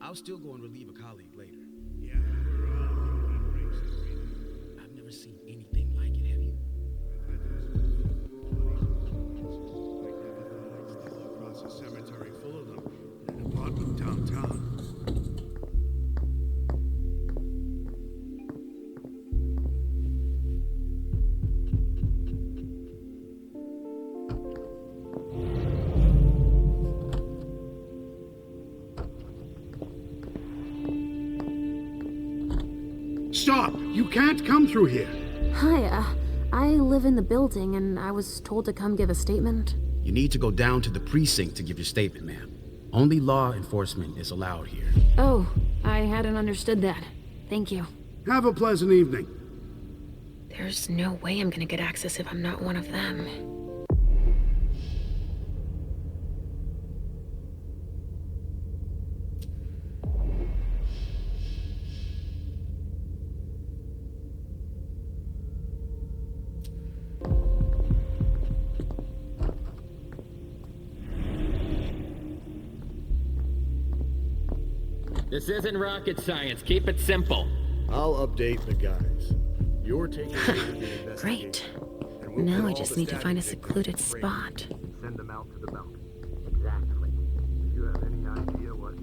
I'll still go and relieve a colleague later. Yeah, we're all human races. I've never seen anything like it, have you? I never thought I'd stumble across a cemetery full of them in an apartment downtown. Stop! You can't come through here! Hi, I live in the building and I was told to come give a statement. You need to go down to the precinct to give your statement, ma'am. Only law enforcement is allowed here. Oh, I hadn't understood that. Thank you. Have a pleasant evening. There's no way I'm gonna get access if I'm not one of them. This isn't rocket science. Keep it simple. I'll update the guys. You're taking over the investigation. Great. and we'll Now put I all just the need to find a static secluded victims spot. framed and send them out to the balcony. Exactly. Do you have any idea what?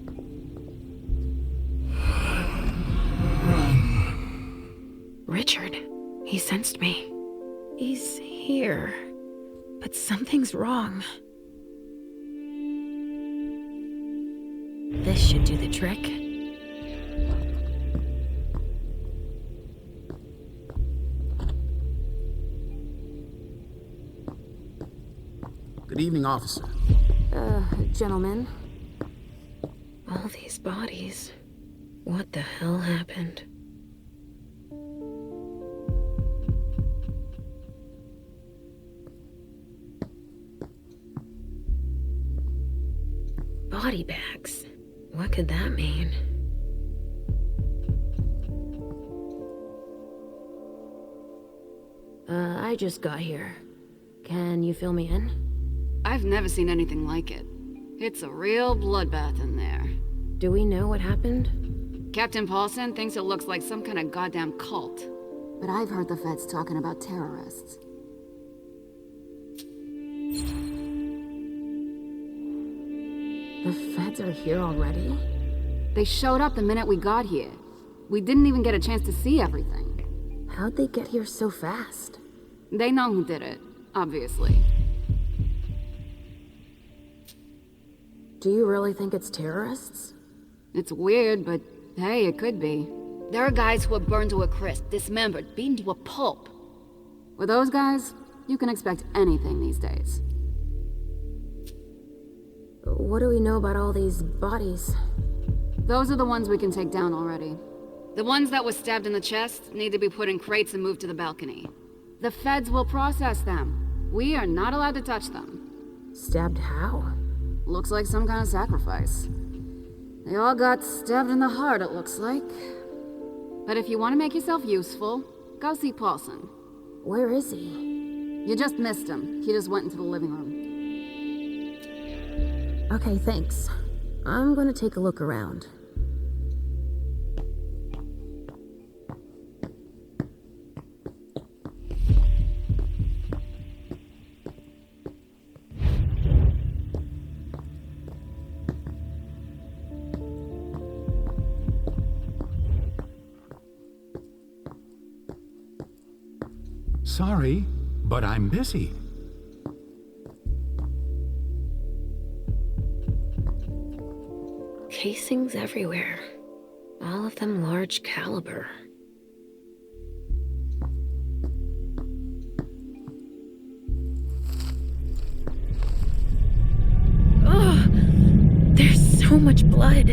Richard. He sensed me. He's here. But something's wrong. This should do the trick. Good evening, officer. Gentlemen. All these bodies. What the hell happened? Body bags. What could that mean? I just got here. Can you fill me in? I've never seen anything like it. It's a real bloodbath in there. Do we know what happened? Captain Paulson thinks it looks like some kind of goddamn cult. But I've heard the feds talking about terrorists. The feds are here already? They showed up the minute we got here. We didn't even get a chance to see everything. How'd they get here so fast? They know who did it, obviously. Do you really think it's terrorists? It's weird, but hey, it could be. There are guys who are burned to a crisp, dismembered, beaten to a pulp. With those guys, you can expect anything these days. What do we know about all these bodies? Those are the ones we can take down already. The ones that were stabbed in the chest need to be put in crates and moved to the balcony. The feds will process them. We are not allowed to touch them. Stabbed how? Looks like some kind of sacrifice. They all got stabbed in the heart, it looks like. But if you want to make yourself useful, go see Paulson. Where is he? You just missed him. He just went into the living room. Okay, thanks. I'm gonna take a look around. Sorry, but I'm busy. Casings everywhere. All of them large caliber. Ugh! There's so much blood.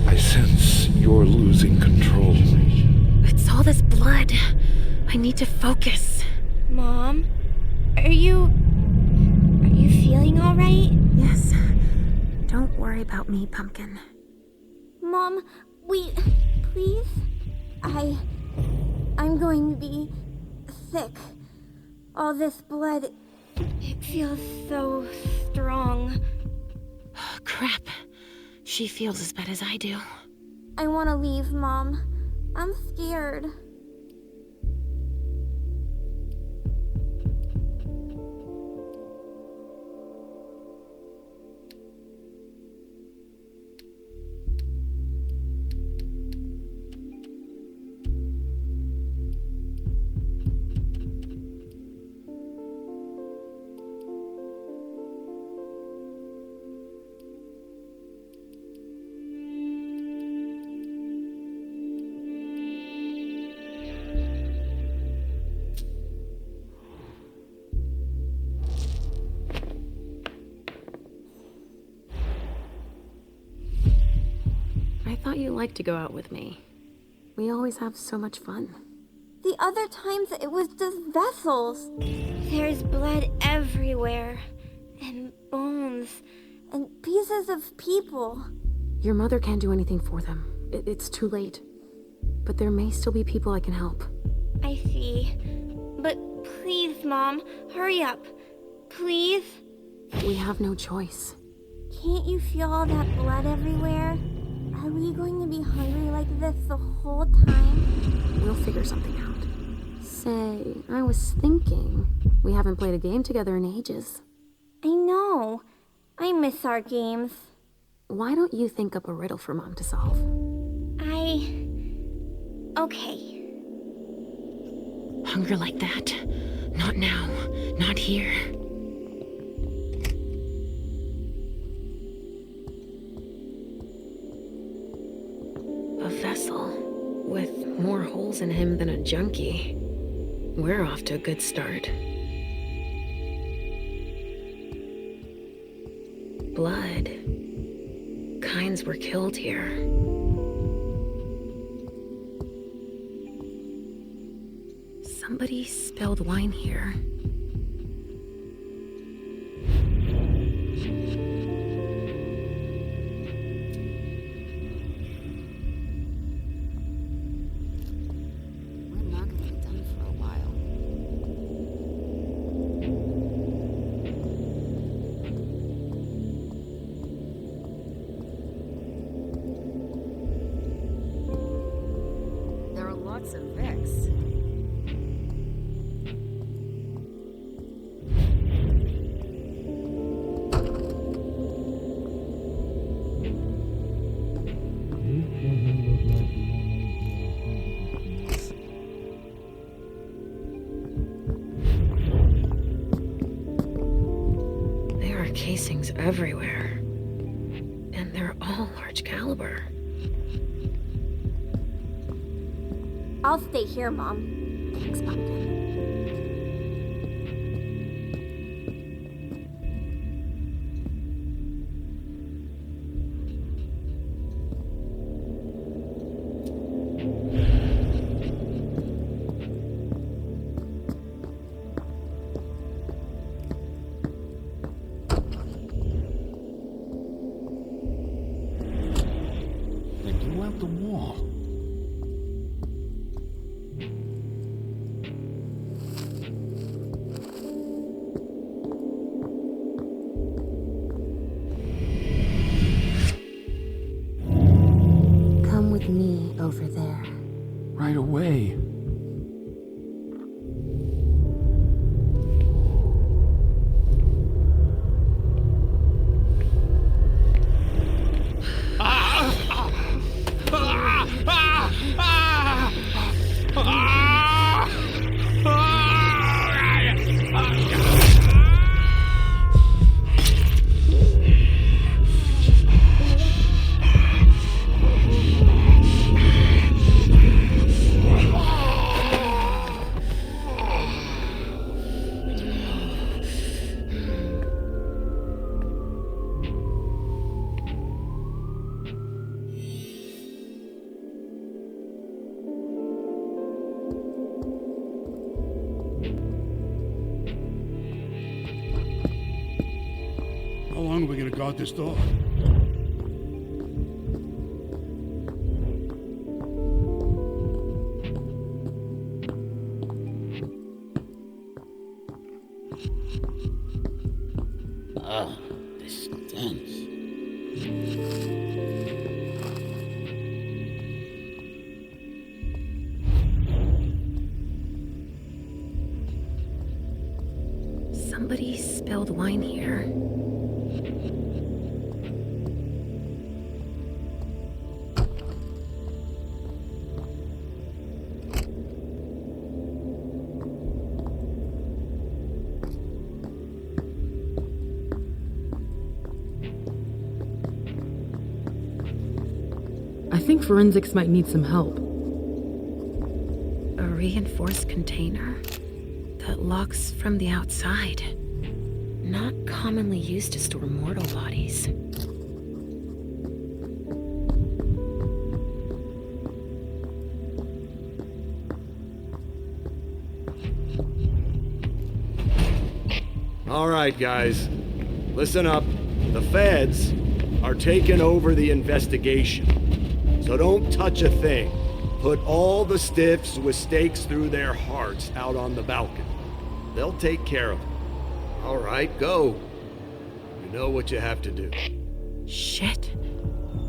I sense you're losing control. It's all this blood. I need to focus. Mom, are you feeling all right? Yes. Don't worry about me, Pumpkin. Mom, please? I'm going to be sick. All this blood, it feels so wrong. Crap. She feels as bad as I do. I want to leave, Mom. I'm scared. I thought you liked to go out with me. We always have so much fun. The other times it was just vessels. There's blood everywhere. And bones. And pieces of people. Your mother can't do anything for them. It's too late. But there may still be people I can help. I see. But please, Mom, hurry up. Please? We have no choice. Can't you feel all that blood everywhere? Are we going to be hungry like this the whole time? We'll figure something out. Say, I was thinking, we haven't played a game together in ages. I know. I miss our games. Why don't you think up a riddle for Mom to solve? Okay. Hunger like that? Not now. Not here. A vessel with more holes in him than a junkie. We're off to a good start. Blood. Kinds were killed here. Somebody spilled wine here. We're not gonna be done for a while. There are lots of Vicks. There are casings everywhere. And they're all large caliber. I'll stay here, Mom. Thanks, Pumpkin. They blew out the wall. Come with me over there. Right away. How long are we gonna guard this door? the stench. Somebody spilled wine here. I think forensics might need some help. A reinforced container that locks from the outside. Not commonly used to store mortal bodies. All right, guys. Listen up. The feds are taking over the investigation. So don't touch a thing. Put all the stiffs with stakes through their hearts out on the balcony. They'll take care of it. All right, go. You know what you have to do. Shit.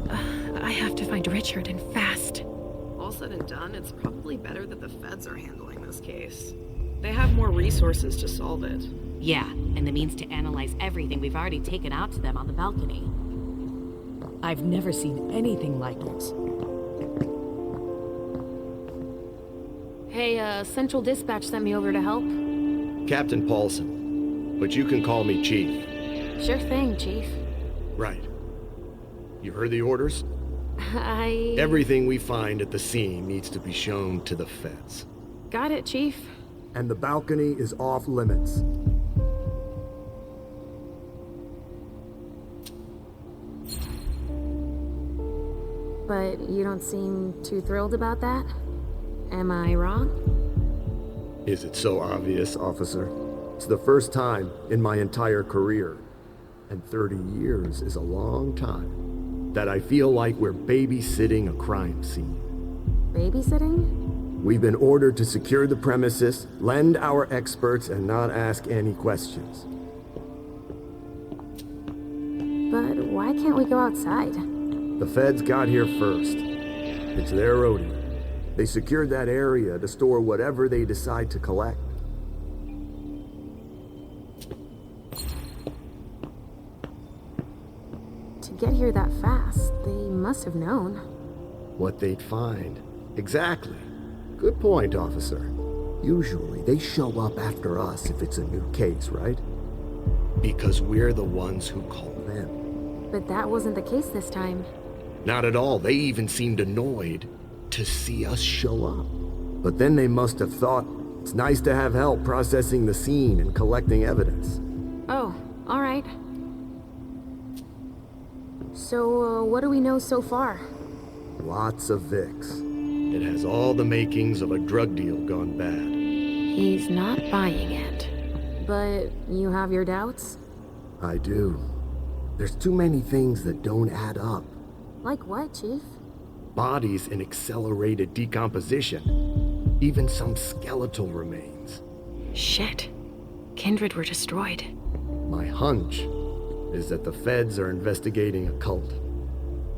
I have to find Richard, and fast. All said and done, it's probably better that the feds are handling this case. They have more resources to solve it. Yeah, and the means to analyze everything we've already taken out to them on the balcony. I've never seen anything like it. Hey, Central Dispatch sent me over to help. Captain Paulson, but you can call me Chief. Sure thing, Chief. Right. You heard the orders? I... Everything we find at the scene needs to be shown to the feds. Got it, Chief. And the balcony is off limits. But you don't seem too thrilled about that? Am I wrong? Is it so obvious, officer? It's the first time in my entire career, and 30 years is a long time, that I feel like we're babysitting a crime scene. Babysitting? We've been ordered to secure the premises, lend our experts, and not ask any questions. But why can't we go outside? The feds got here first. It's their rodeo. They secured that area to store whatever they decide to collect. To get here that fast, they must have known. What they'd find. Exactly. Good point, officer. Usually, they show up after us if it's a new case, right? Because we're the ones who call them. But that wasn't the case this time. Not at all. They even seemed annoyed to see us show up. But then they must have thought it's nice to have help processing the scene and collecting evidence. Oh, all right. So, what do we know so far? Lots of Vicks. It has all the makings of a drug deal gone bad. He's not buying it. But you have your doubts? I do. There's too many things that don't add up. Like what, Chief? Bodies in accelerated decomposition. Even some skeletal remains. Shit. Kindred were destroyed. My hunch is that the feds are investigating a cult.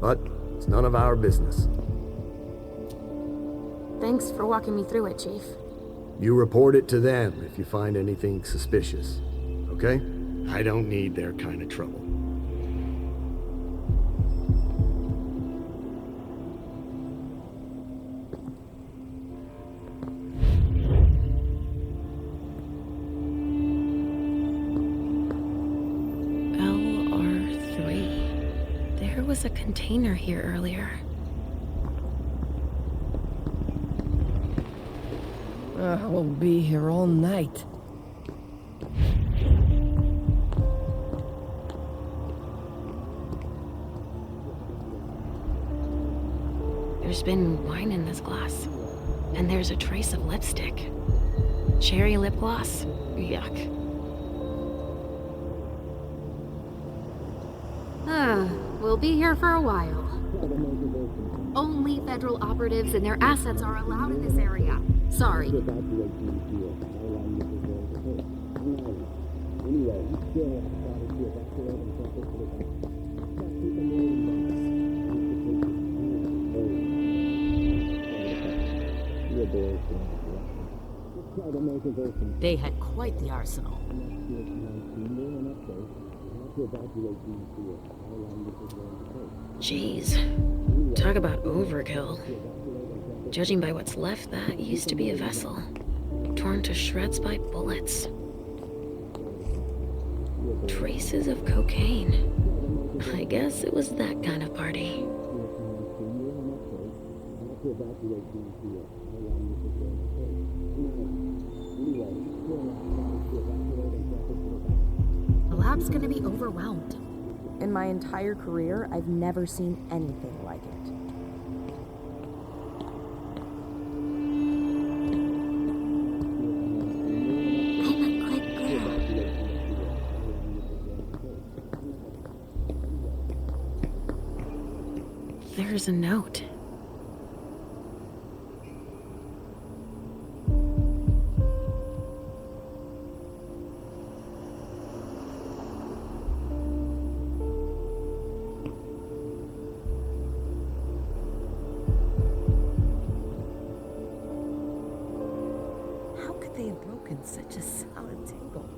But it's none of our business. Thanks for walking me through it, Chief. You report it to them if you find anything suspicious, okay? I don't need their kind of trouble. LR3. There was a container here earlier. I won't be here all night. There's been wine in this glass. And there's a trace of lipstick. Cherry lip gloss? Yuck. We'll be here for a while. Only federal operatives and their assets are allowed in this area. Sorry. They had quite the arsenal. Jeez. Talk about overkill. Judging by what's left, that used to be a vessel. Torn to shreds by bullets. Traces of cocaine. I guess it was that kind of party. The lab's gonna be overwhelmed. In my entire career, I've never seen anything like it. There's a note. How could they have broken such a solid table?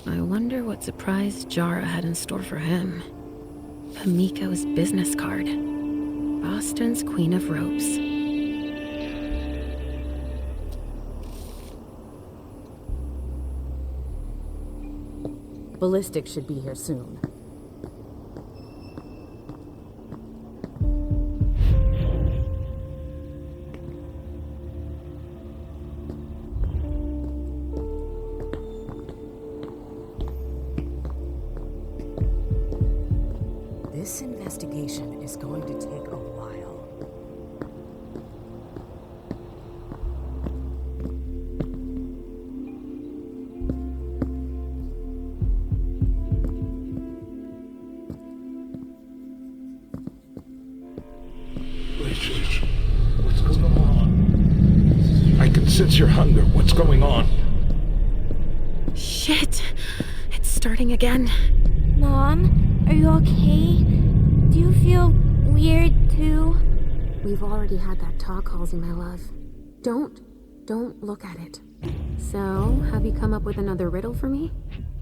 I wonder what surprise Jara had in store for him. Pamiko's business card. Boston's Queen of Ropes. Ballistics should be here soon. This investigation is going to take a while. Rachel, what's going on? I can sense your hunger. What's going on? Shit! It's starting again. Mom, are you okay? Do you feel weird too? We've already had that talk, Halsey, my love. Don't look at it. So, have you come up with another riddle for me?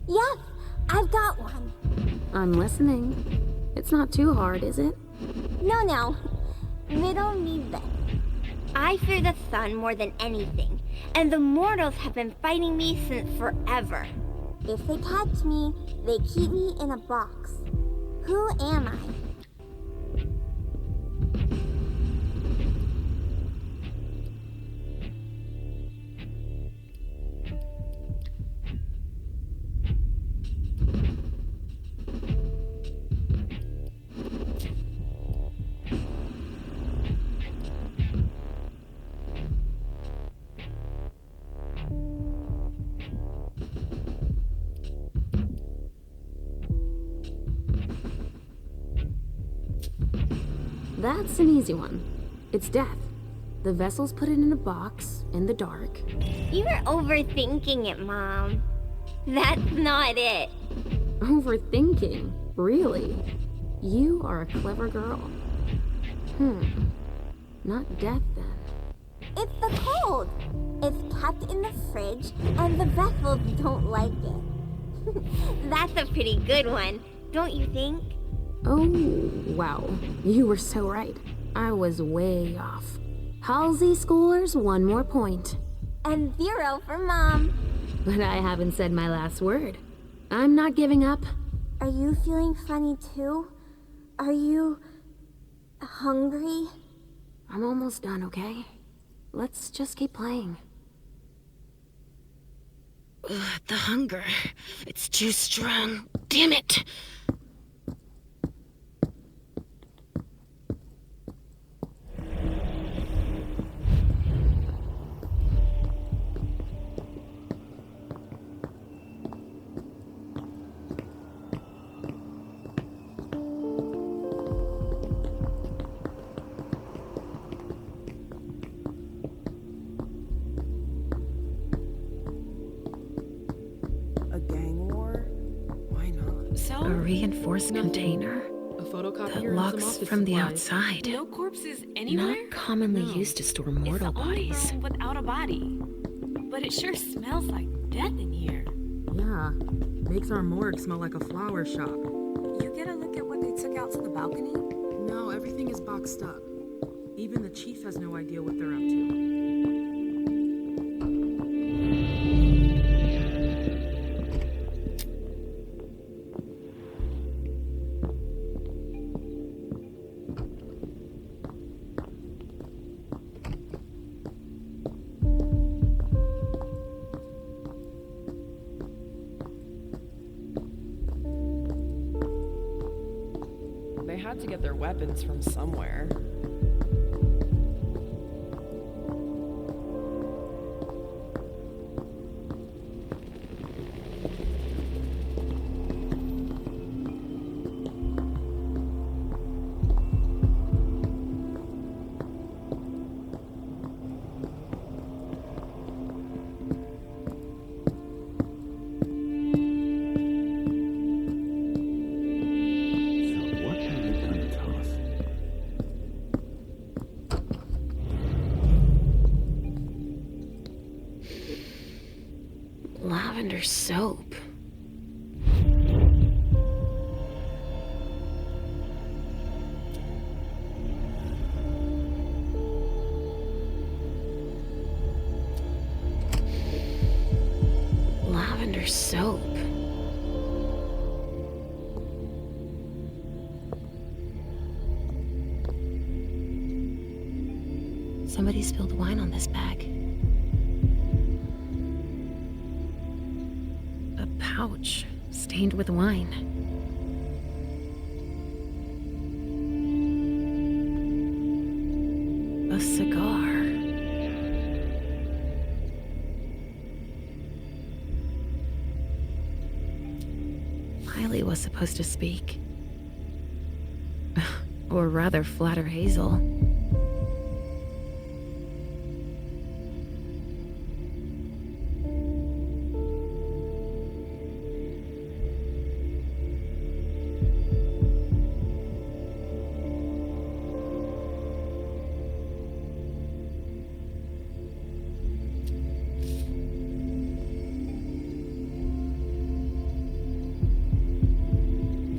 Yes, I've got one. I'm listening. It's not too hard, is it? No. Riddle me this. I fear the sun more than anything, and the mortals have been fighting me since forever. If they catch me, they keep me in a box. Who am I? That's an easy one. It's death. The vessels put it in a box, in the dark. You're overthinking it, Mom. That's not it. Overthinking? Really? You are a clever girl. Not death, then. It's the cold. It's kept in the fridge, and the vessels don't like it. That's a pretty good one, don't you think? Oh, wow. You were so right. I was way off. Halsey scores 1 more point. And 0 for Mom. But I haven't said my last word. I'm not giving up. Are you feeling funny too? Are you hungry? I'm almost done, okay? Let's just keep playing. Ugh, the hunger. It's too strong. Damn it! A gang war? Why not? A reinforced container A photocopier that and locks some office from the supplies. outside. No corpses anywhere? Not commonly used to store mortal It's the only bodies. room without a body. But it sure smells like death in here. Yeah, makes our morgue smell like a flower shop. You get a look at what they took out to the balcony? No, everything is boxed up. Even the chief has no idea what they're up to. They had to get their weapons from somewhere. Lavender soap. Lavender soap. Somebody spilled wine on this bag. A pouch stained with wine. A cigar. Miley was supposed to speak. Or rather, flatter Hazel.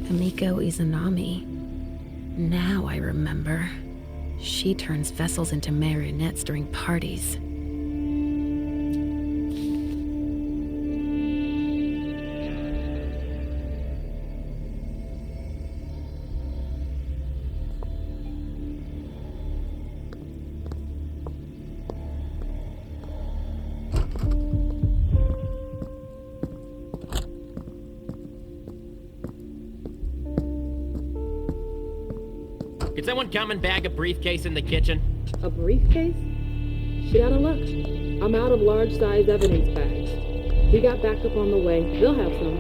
Himiko Izanami. Now I remember. She turns vessels into marionettes during parties. Can someone come and bag a briefcase in the kitchen? A briefcase? She oughta look. I'm out of large-size evidence bags. We got backup on the way. They'll have some.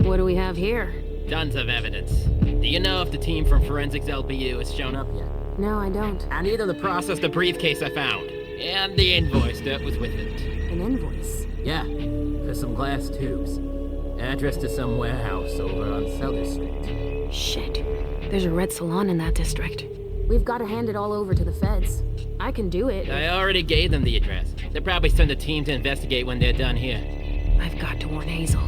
What do we have here? Tons of evidence. Do you know if the team from Forensics LPU has shown up yet? No, I don't. I need them to process the briefcase I found. And the invoice that was with it. An invoice? Yeah, for some glass tubes. Address to some warehouse over on Southern Street. Shit. There's a red salon in that district. We've got to hand it all over to the feds. I can do it. I already gave them the address. They'll probably send a team to investigate when they're done here. I've got to warn Hazel.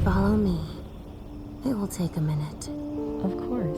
Follow me. It will take a minute. Of course.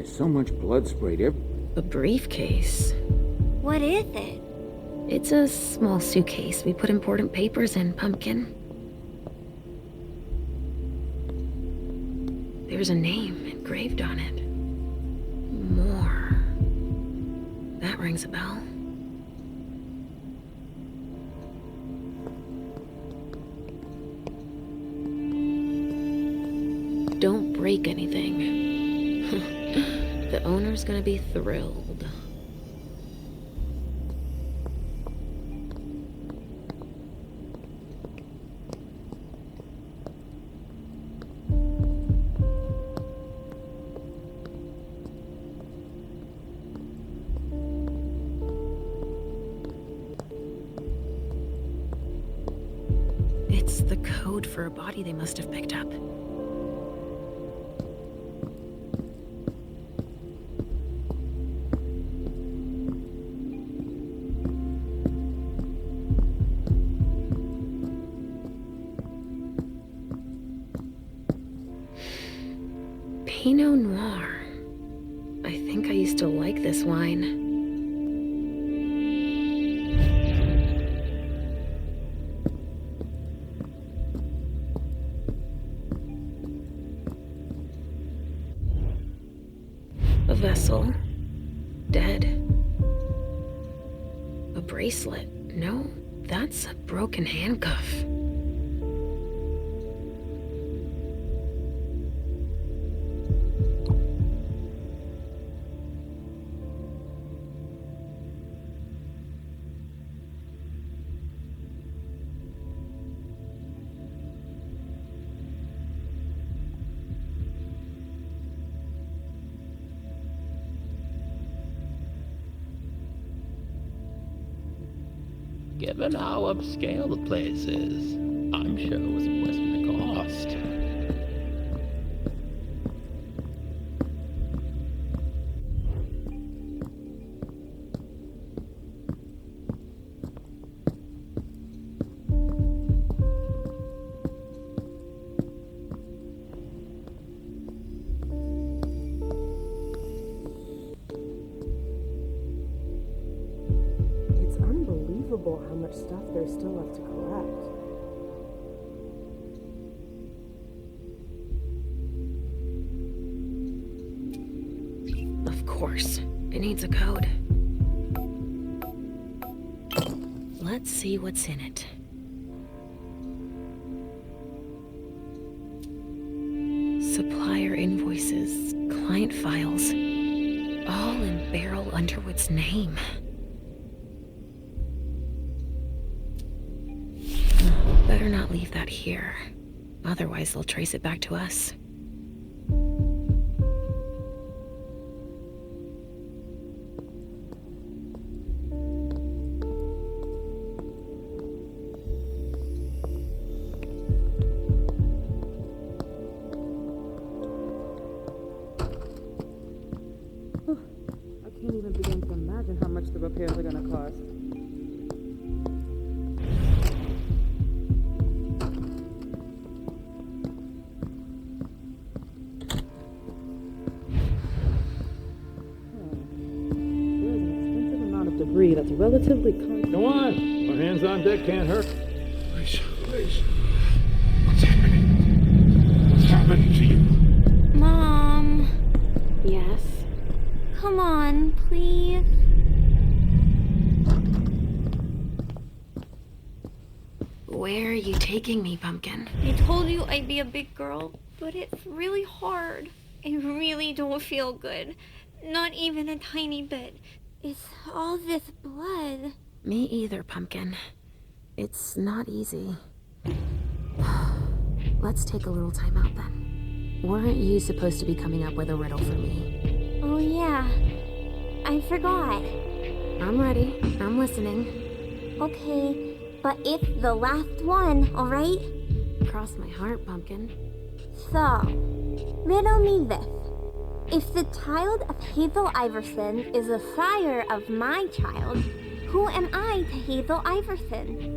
There's so much blood sprayed everywhere. A briefcase. What is it? It's a small suitcase we put important papers in, Pumpkin. There's a name engraved on it. More. That rings a bell. Don't break anything. The owner's gonna be thrilled. It's the code for a body they must have picked up. Pinot Noir. I think I used to like this wine. A vessel. Dead. A bracelet. No, that's a broken handcuff. Given how upscale the place is, I'm sure it was worth the cost. How much stuff there's still left to collect. Of course, it needs a code. Let's see what's in it. Supplier invoices, client files, all in Beryl Underwood's name. Better not leave that here. Otherwise, they'll trace it back to us. I can't even begin to imagine how much the repairs are gonna cost. That's relatively constant. Go on. Our hands on deck can't hurt. Please. What's happening? What's happening to you? Mom. Yes? Come on, please. Where are you taking me, Pumpkin? I told you I'd be a big girl, but it's really hard. I really don't feel good. Not even a tiny bit. It's all this blood. Me either, Pumpkin. It's not easy. Let's take a little time out then. Weren't you supposed to be coming up with a riddle for me? Oh yeah, I forgot. I'm ready. I'm listening. Okay, but it's the last one, alright? Cross my heart, Pumpkin. So, riddle me this. If the child of Hazel Iverson is the sire of my child, who am I to Hazel Iverson?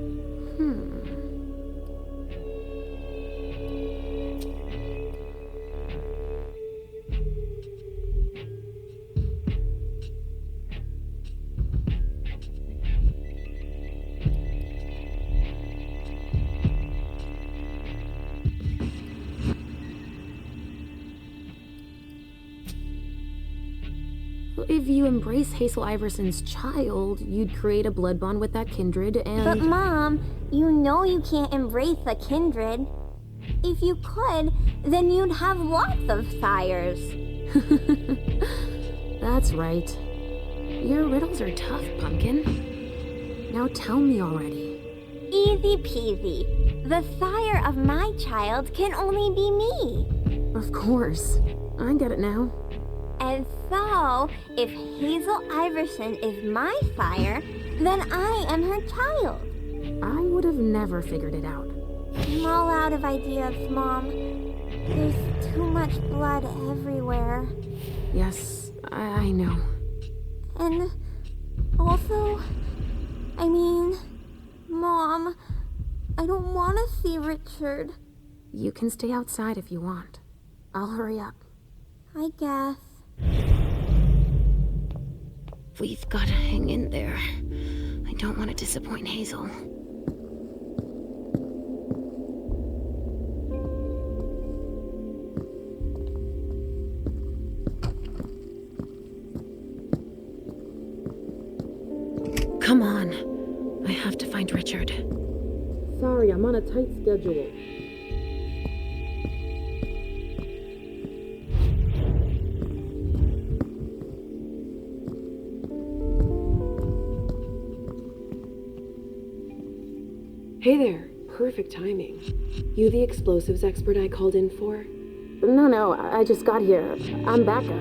if you embrace Hazel Iverson's child, you'd create a blood bond with that kindred and... But Mom, you know you can't embrace a kindred. If you could, then you'd have lots of sires. That's right. Your riddles are tough, Pumpkin. Now tell me already. Easy peasy. The sire of my child can only be me. Of course. I get it now. And so, if Hazel Iverson is my sire, then I am her child. I would have never figured it out. I'm all out of ideas, Mom. There's too much blood everywhere. Yes, I know. And also, Mom, I don't want to see Richard. You can stay outside if you want. I'll hurry up. I guess. We've got to hang in there. I don't want to disappoint Hazel. Come on. I have to find Richard. Sorry, I'm on a tight schedule. Hey there. Perfect timing. You the explosives expert I called in for? No, I just got here. I'm backup.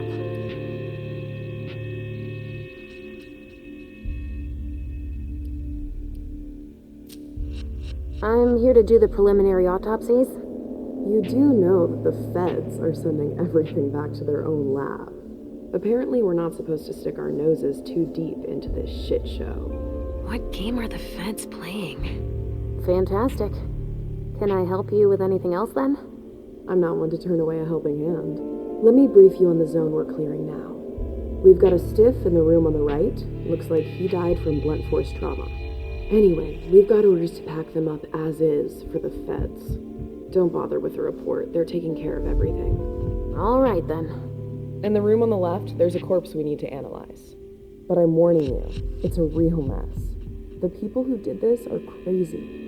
I'm here to do the preliminary autopsies. You do know that the feds are sending everything back to their own lab. Apparently we're not supposed to stick our noses too deep into this shit show. What game are the feds playing? Fantastic. Can I help you with anything else then? I'm not one to turn away a helping hand. Let me brief you on the zone we're clearing now. We've got a stiff in the room on the right. Looks like he died from blunt force trauma. Anyway, we've got orders to pack them up as is for the feds. Don't bother with the report. They're taking care of everything. All right, then. In the room on the left, there's a corpse we need to analyze. But I'm warning you, it's a real mess. The people who did this are crazy.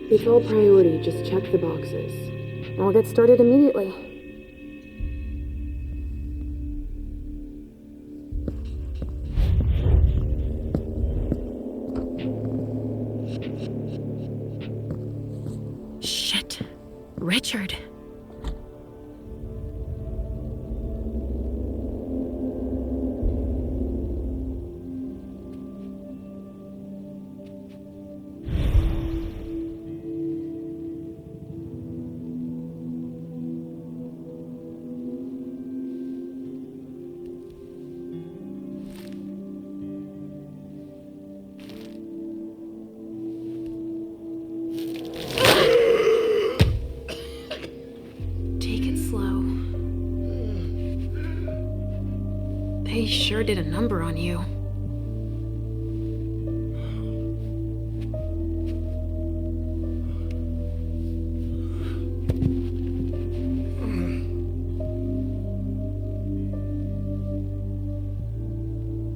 It's all priority, just check the boxes. I'll get started immediately. Shit. Richard. They sure did a number on you.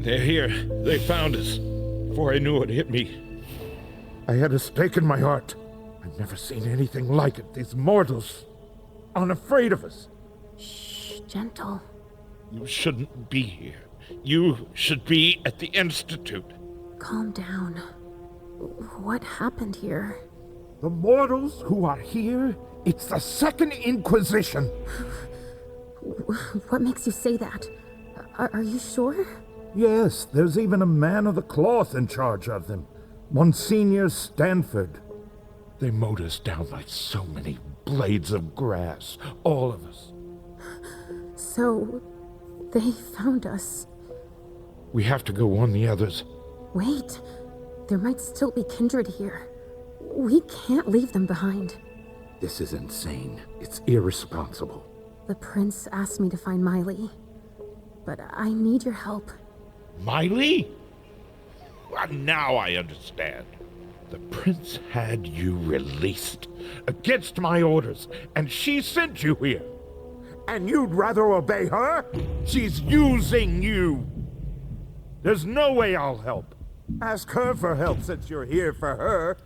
They're here. They found us. Before I knew it hit me. I had a stake in my heart. I've never seen anything like it. These mortals unafraid of us. Shh, gentle. You shouldn't be here. You should be at the Institute. Calm down. What happened here? The mortals who are here, it's the Second Inquisition. What makes you say that? Are you sure? Yes, there's even a man of the cloth in charge of them. Monsignor Stanford. They mowed us down like so many blades of grass, all of us. So, they found us. We have to go warn the others. Wait, there might still be kindred here. We can't leave them behind. This is insane. It's irresponsible. The prince asked me to find Miley, but I need your help. Miley? Well, now I understand. The prince had you released against my orders, and she sent you here. And you'd rather obey her? She's using you. There's no way I'll help. Ask her for help since you're here for her.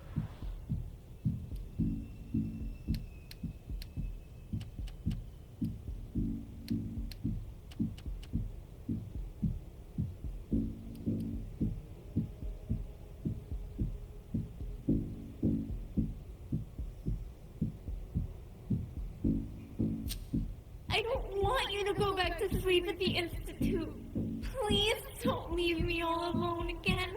I don't want you to go back to sleep at the Institute. Please don't leave me all alone again.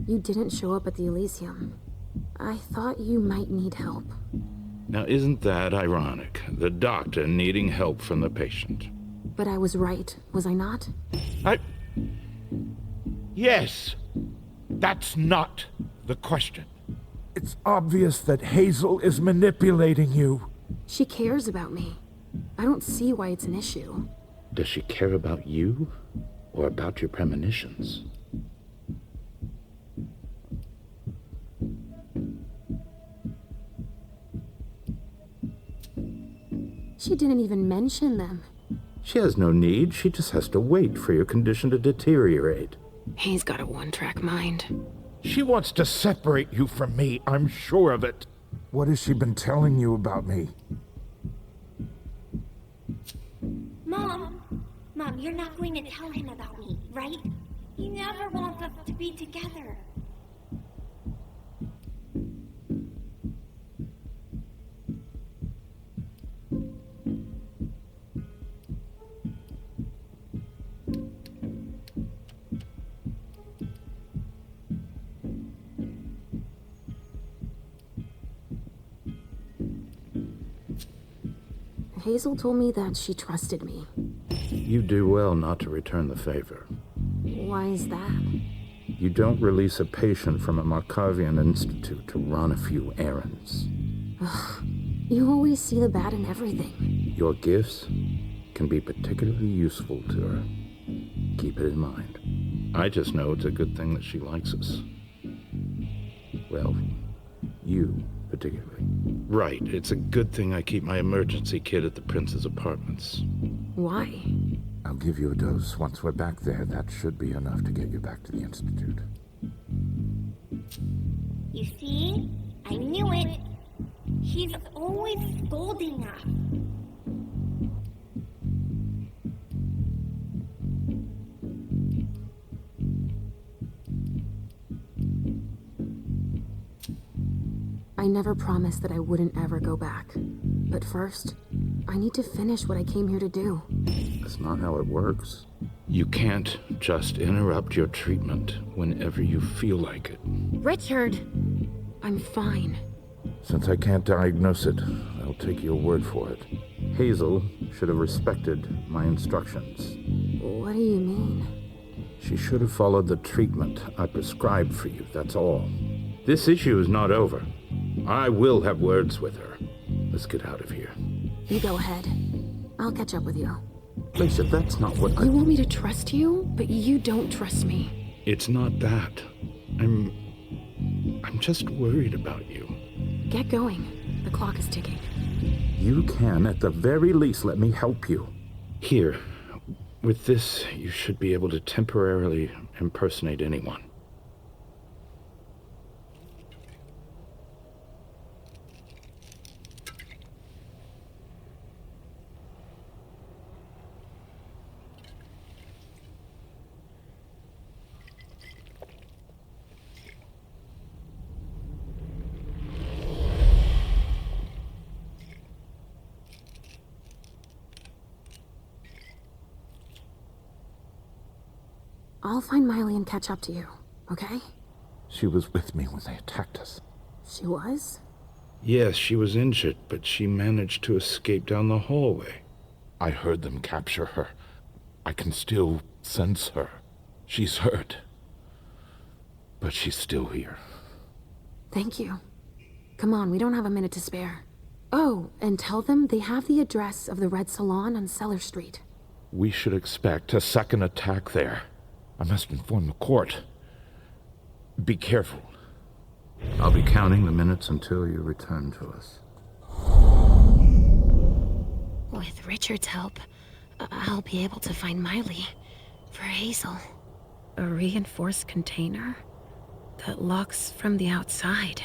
You didn't show up at the Elysium. I thought you might need help. Now, isn't that ironic? The doctor needing help from the patient. But I was right, was I not? Yes. That's not the question. It's obvious that Hazel is manipulating you. She cares about me. I don't see why it's an issue. Does she care about you? Or about your premonitions? She didn't even mention them. She has no need. She just has to wait for your condition to deteriorate. He's got a one-track mind. She wants to separate you from me, I'm sure of it. What has she been telling you about me? Mom, you're not going to tell him about me, right? He never wants us to be together. Hazel told me that she trusted me. You do well not to return the favor. Why is that? You don't release a patient from a Markovian institute to run a few errands. Ugh, you always see the bad in everything. Your gifts can be particularly useful to her. Keep it in mind. I just know it's a good thing that she likes us. Well, you particularly. Right, it's a good thing I keep my emergency kit at the Prince's apartments. Why? I'll give you a dose once we're back there. That should be enough to get you back to the Institute. You see? I knew it. He's always scolding us. I never promised that I wouldn't ever go back. But first, I need to finish what I came here to do. That's not how it works. You can't just interrupt your treatment whenever you feel like it. Richard! I'm fine. Since I can't diagnose it, I'll take your word for it. Hazel should have respected my instructions. What do you mean? She should have followed the treatment I prescribed for you, that's all. This issue is not over. I will have words with her. Let's get out of here. You go ahead. I'll catch up with you. Lisa, that's not what You want me to trust you, but you don't trust me. It's not that. I'm just worried about you. Get going. The clock is ticking. You can, at the very least, let me help you. Here, with this, you should be able to temporarily impersonate anyone. I'll find Miley and catch up to you, okay? She was with me when they attacked us. She was? Yes, she was injured, but she managed to escape down the hallway. I heard them capture her. I can still sense her. She's hurt. But she's still here. Thank you. Come on, we don't have a minute to spare. Oh, and tell them they have the address of the Red Salon on Cellar Street. We should expect a second attack there. I must inform the court. Be careful. I'll be counting the minutes until you return to us. With Richard's help, I'll be able to find Miley for Hazel. A reinforced container that locks from the outside.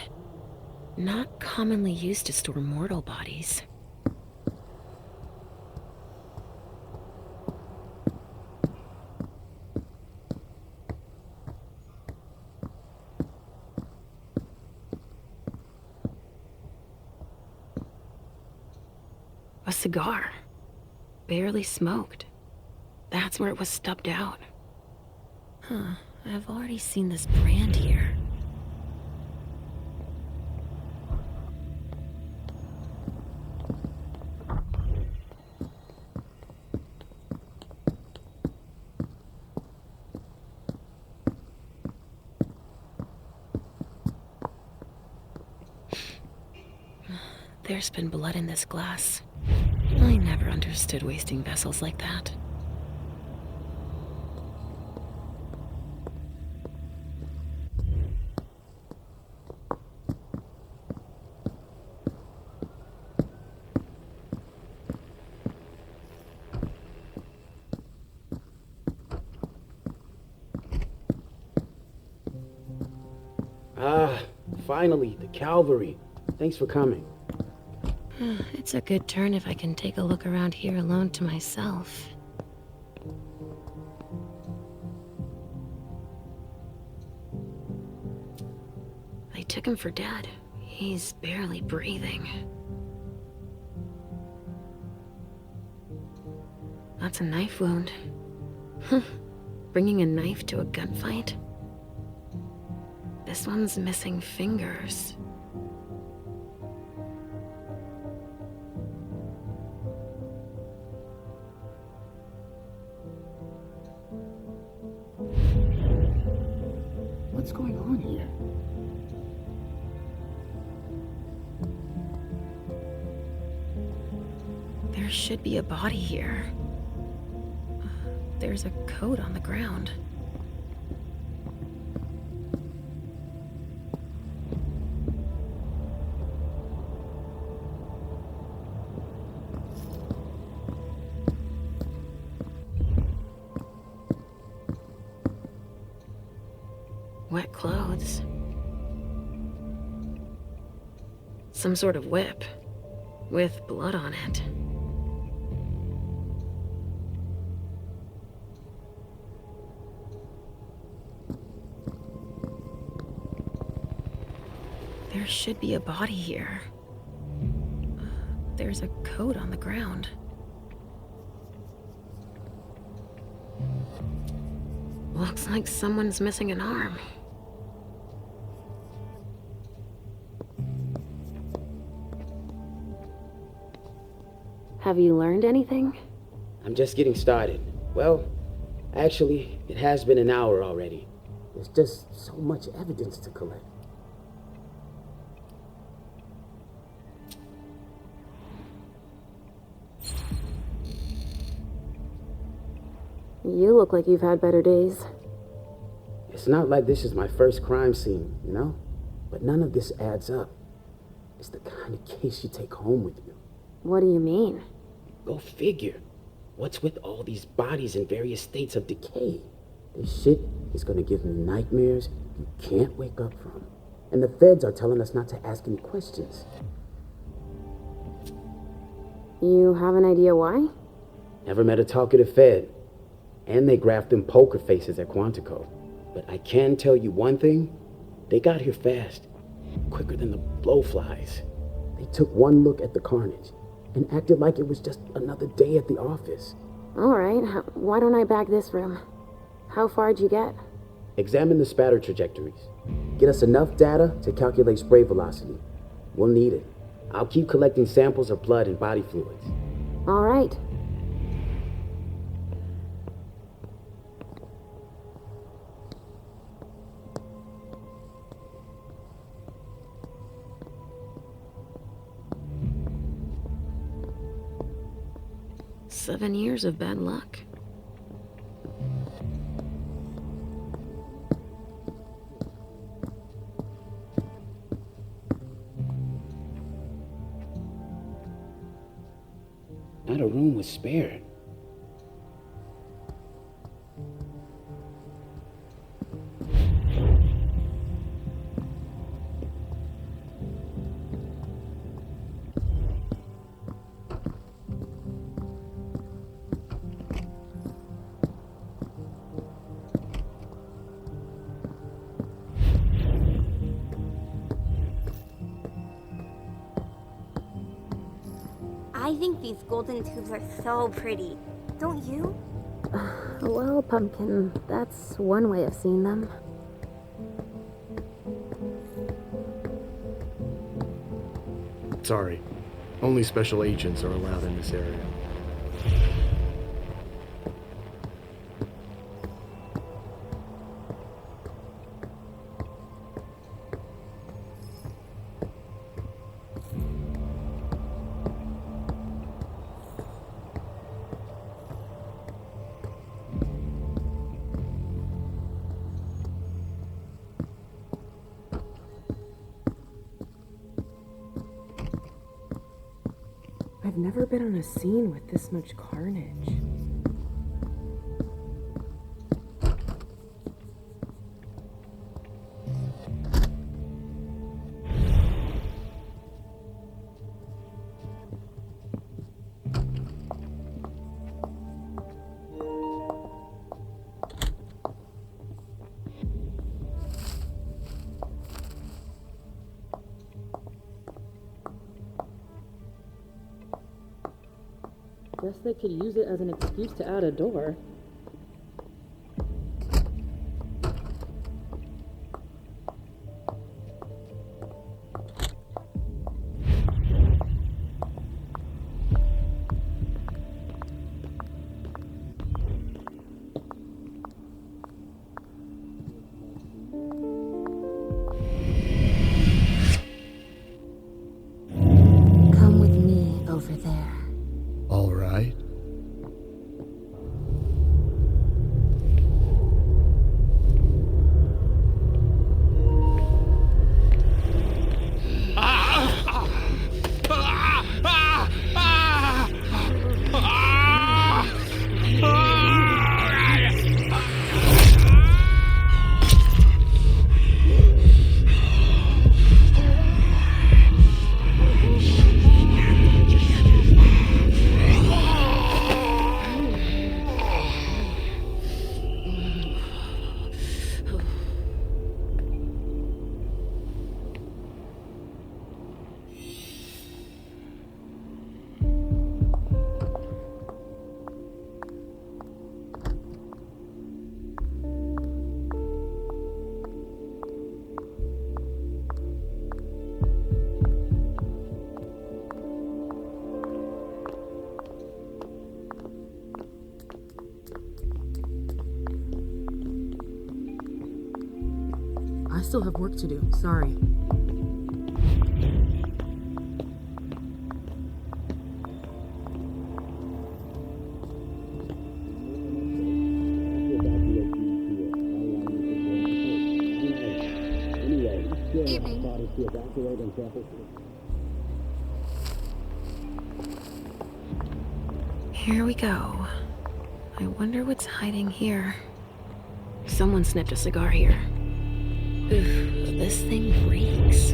Not commonly used to store mortal bodies. A cigar. Barely smoked. That's where it was stubbed out. Huh, I've already seen this brand here. There's been blood in this glass. I never understood wasting vessels like that. Ah, finally, the cavalry. Thanks for coming. It's a good turn if I can take a look around here alone to myself. They took him for dead. He's barely breathing. That's a knife wound. Bringing a knife to a gunfight? This one's missing fingers. What's going on here? There should be a body here. There's a coat on the ground. Wet clothes. Some sort of whip with blood on it. There should be a body here. There's a coat on the ground. Looks like someone's missing an arm. Have you learned anything? I'm just getting started. Well, actually, it has been an hour already. There's just so much evidence to collect. You look like you've had better days. It's not like this is my first crime scene, you know? But none of this adds up. It's the kind of case you take home with you. What do you mean? Go figure. What's with all these bodies in various states of decay? This shit is gonna give me nightmares you can't wake up from. And the feds are telling us not to ask any questions. You have an idea why? Never met a talkative fed. And they graphed them poker faces at Quantico. But I can tell you one thing. They got here fast. Quicker than the blowflies. They took one look at the carnage and acted like it was just another day at the office. All right, why don't I bag this room? How far'd you get? Examine the spatter trajectories. Get us enough data to calculate spray velocity. We'll need it. I'll keep collecting samples of blood and body fluids. All right. Seven years of bad luck. was spared. I think these golden tubes are so pretty. Don't you? Well, Pumpkin, that's one way of seeing them. Sorry. Only special agents are allowed in this area. I've never been on a scene with this much carnage. Guess they could use it as an excuse to add a door. Come with me over there. All right. I still have work to do, sorry. Here we go. I wonder what's hiding here. Someone snipped a cigar here. Oof, this thing reeks.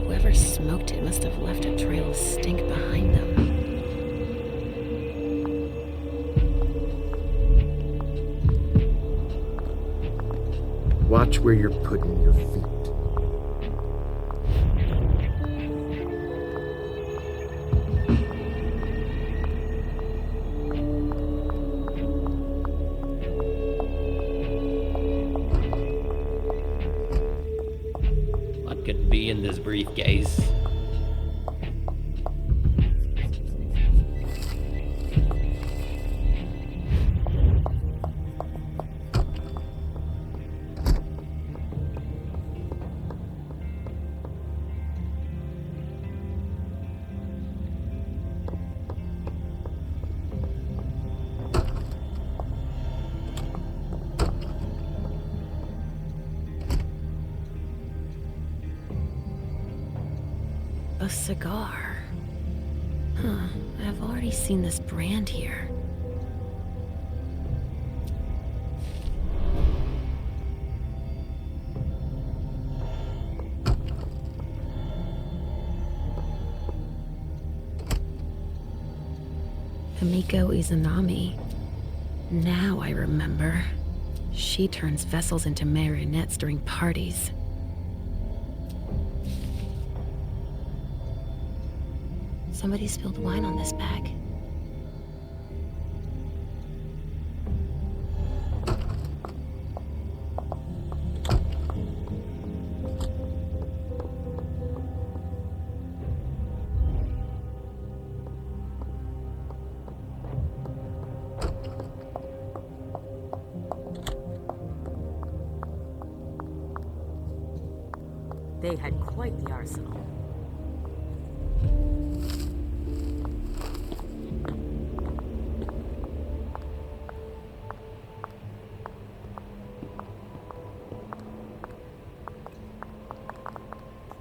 Whoever smoked it must have left a trail of stink behind them. Watch where you're putting your feet. Could be in this briefcase. A cigar. Huh. I've already seen this brand here. Hamiko Izanami. Now I remember. She turns vessels into marionettes during parties. Somebody spilled wine on this bag. They had quite the arsenal.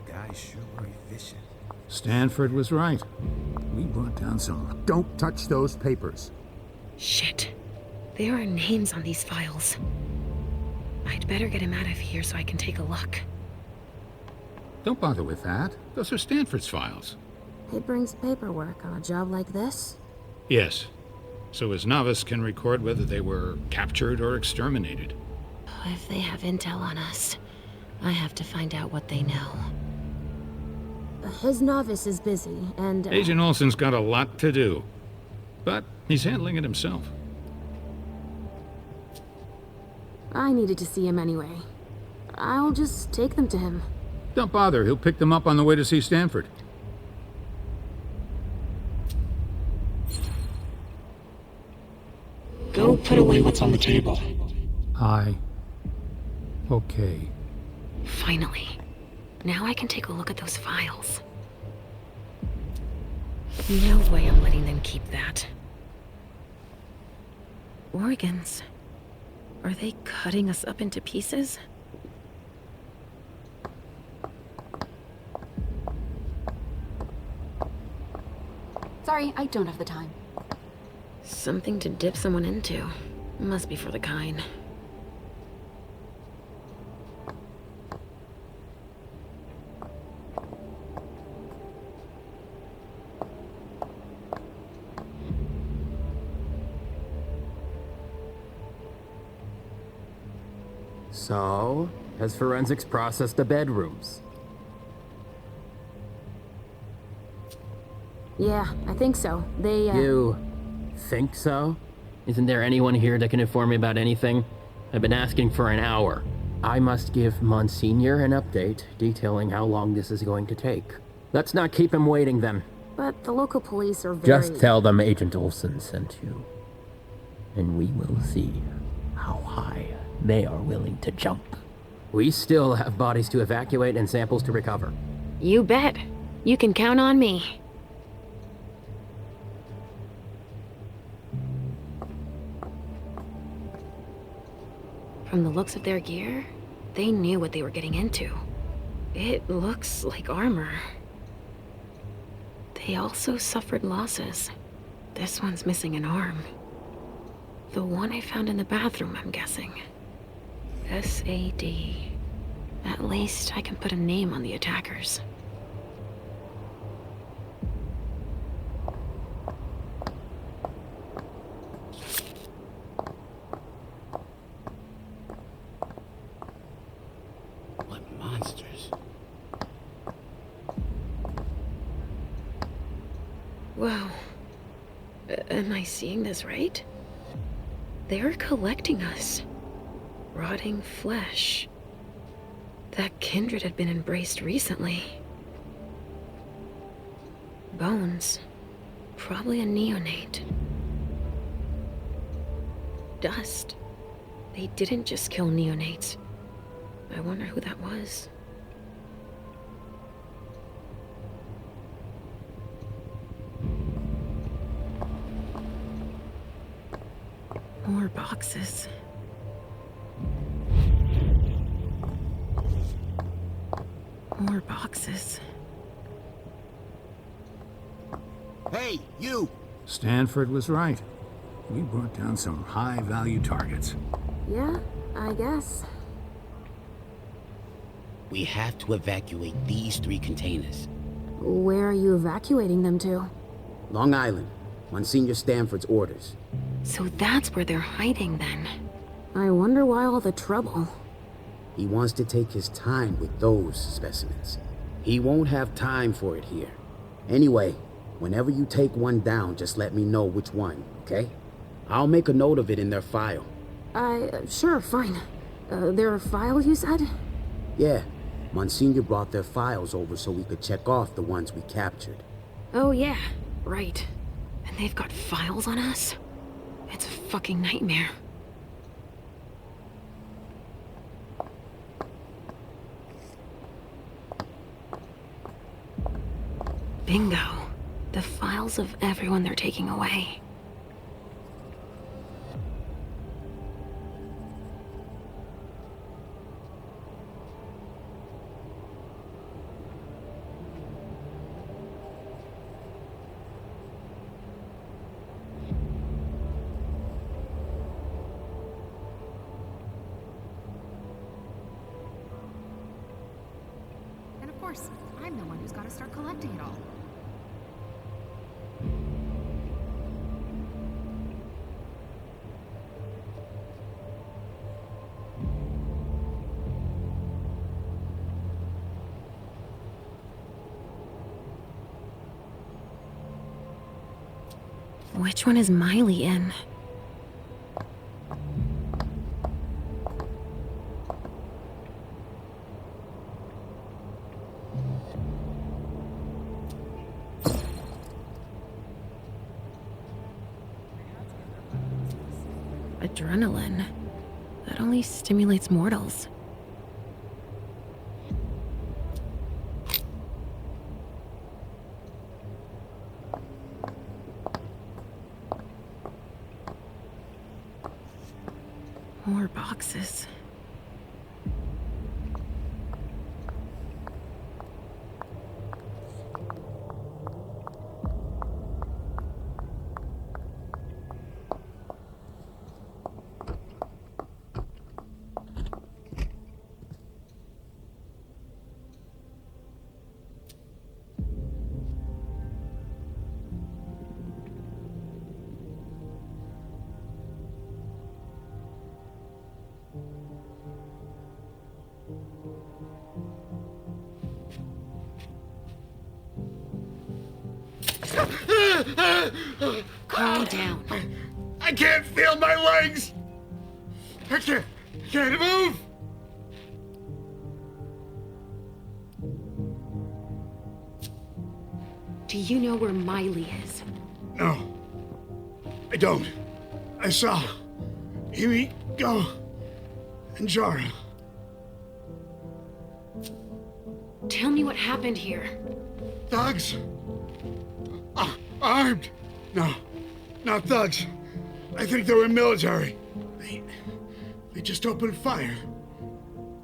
Guys sure were efficient. Stanford was right. We brought down some... Don't touch those papers. Shit. There are names on these files. I'd better get him out of here so I can take a look. Don't bother with that. Those are Stanford's files. It brings paperwork on a job like this? Yes. So his novice can record whether they were captured or exterminated. If they have intel on us, I have to find out what they know. His novice is busy, and... Agent Olsen's got a lot to do. But he's handling it himself. I needed to see him anyway. I'll just take them to him. Don't bother, he'll pick them up on the way to see Stanford. Go put away what's on the table. Okay. Finally. Now I can take a look at those files. No way I'm letting them keep that. Organs. Are they cutting us up into pieces? Sorry, I don't have the time. Something to dip someone into. Must be for the kind. So, has forensics processed the bedrooms? Yeah, I think so. They, You think so? Isn't there anyone here that can inform me about anything? I've been asking for an hour. I must give Monsignor an update detailing how long this is going to take. Let's not keep him waiting then. But the local police are very... Just tell them Agent Olsen sent you. And we will see how high they are willing to jump. We still have bodies to evacuate and samples to recover. You bet. You can count on me. From the looks of their gear, they knew what they were getting into. It looks like armor. They also suffered losses. This one's missing an arm. The one I found in the bathroom, I'm guessing. S.A.D. At least I can put a name on the attackers. What monsters? Wow. Am I seeing this right? They're collecting us. Rotting flesh. That kindred had been embraced recently. Bones. Probably a neonate. Dust. They didn't just kill neonates. I wonder who that was. More boxes. More boxes. Hey, you! Stanford was right. We brought down some high-value targets. Yeah, I guess. We have to evacuate these 3 containers. Where are you evacuating them to? Long Island. Monsignor Stanford's orders. So that's where they're hiding then. I wonder why all the trouble. He wants to take his time with those specimens. He won't have time for it here. Anyway, whenever you take one down, just let me know which one, okay? I'll make a note of it in their file. Sure, fine. Their file, you said? Yeah, Monsignor brought their files over so we could check off the ones we captured. Oh yeah, right. And they've got files on us? It's a fucking nightmare. Bingo. The files of everyone they're taking away. And of course, I'm the one who's got to start collecting it all. Which one is Miley in? Adrenaline. That only stimulates mortals. More boxes. Calm down. I can't feel my legs! I can't move! Do you know where Miley is? No, I don't. I saw Amy go and Jara. Tell me what happened here. Thugs? Armed? No, not thugs. I think they were military. They just opened fire.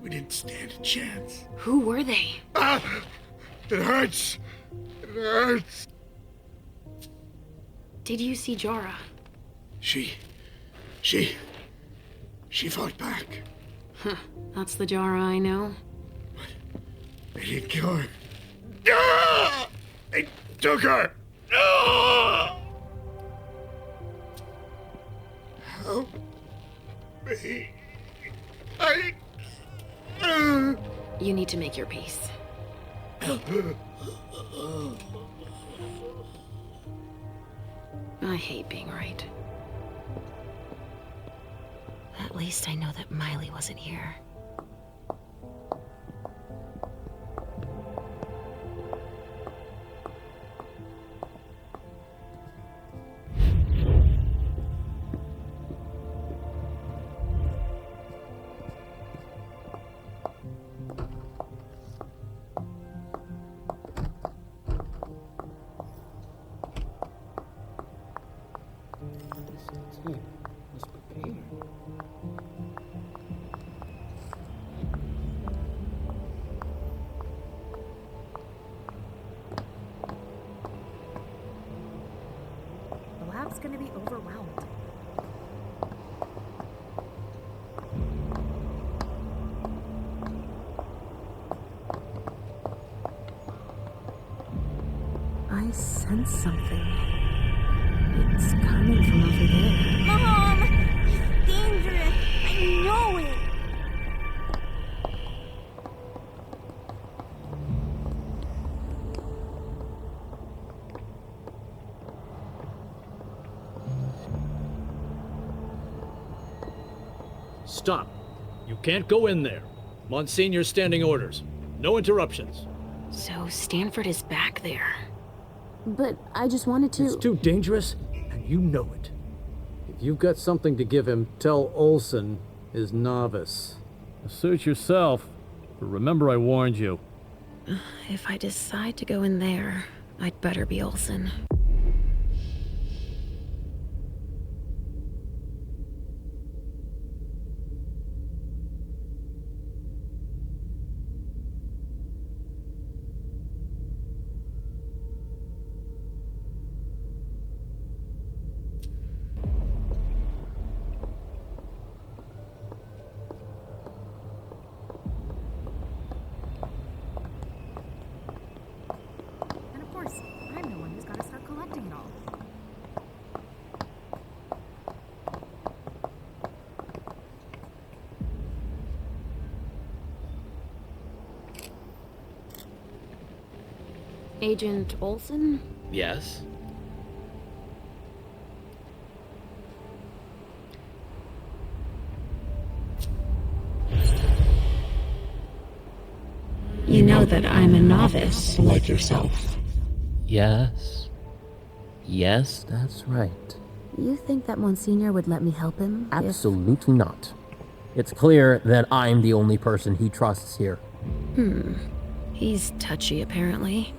We didn't stand a chance. Who were they? It hurts. It hurts. Did you see Jara? She fought back. Huh, that's the Jara I know. They didn't kill her. Ah! They took her. Ah! Help me. You need to make your peace. I hate being right. At least I know that Miley wasn't here. sense something. It's coming from over there. Mom! He's dangerous! I know it! Stop. You can't go in there. Monsignor's standing orders. No interruptions. So Stanford is back there. But I just wanted to... It's too dangerous, and you know it. If you've got something to give him, tell Olsen is novice. Suit yourself, but remember I warned you. If I decide to go in there, I'd better be Olsen. And of course, I'm the one who's got to start collecting it all. Agent Olsen? Yes? You know that I'm a novice. Like yourself. Yes. Yes, that's right. You think that Monsignor would let me help him? Absolutely not. It's clear that I'm the only person he trusts here. He's touchy, apparently.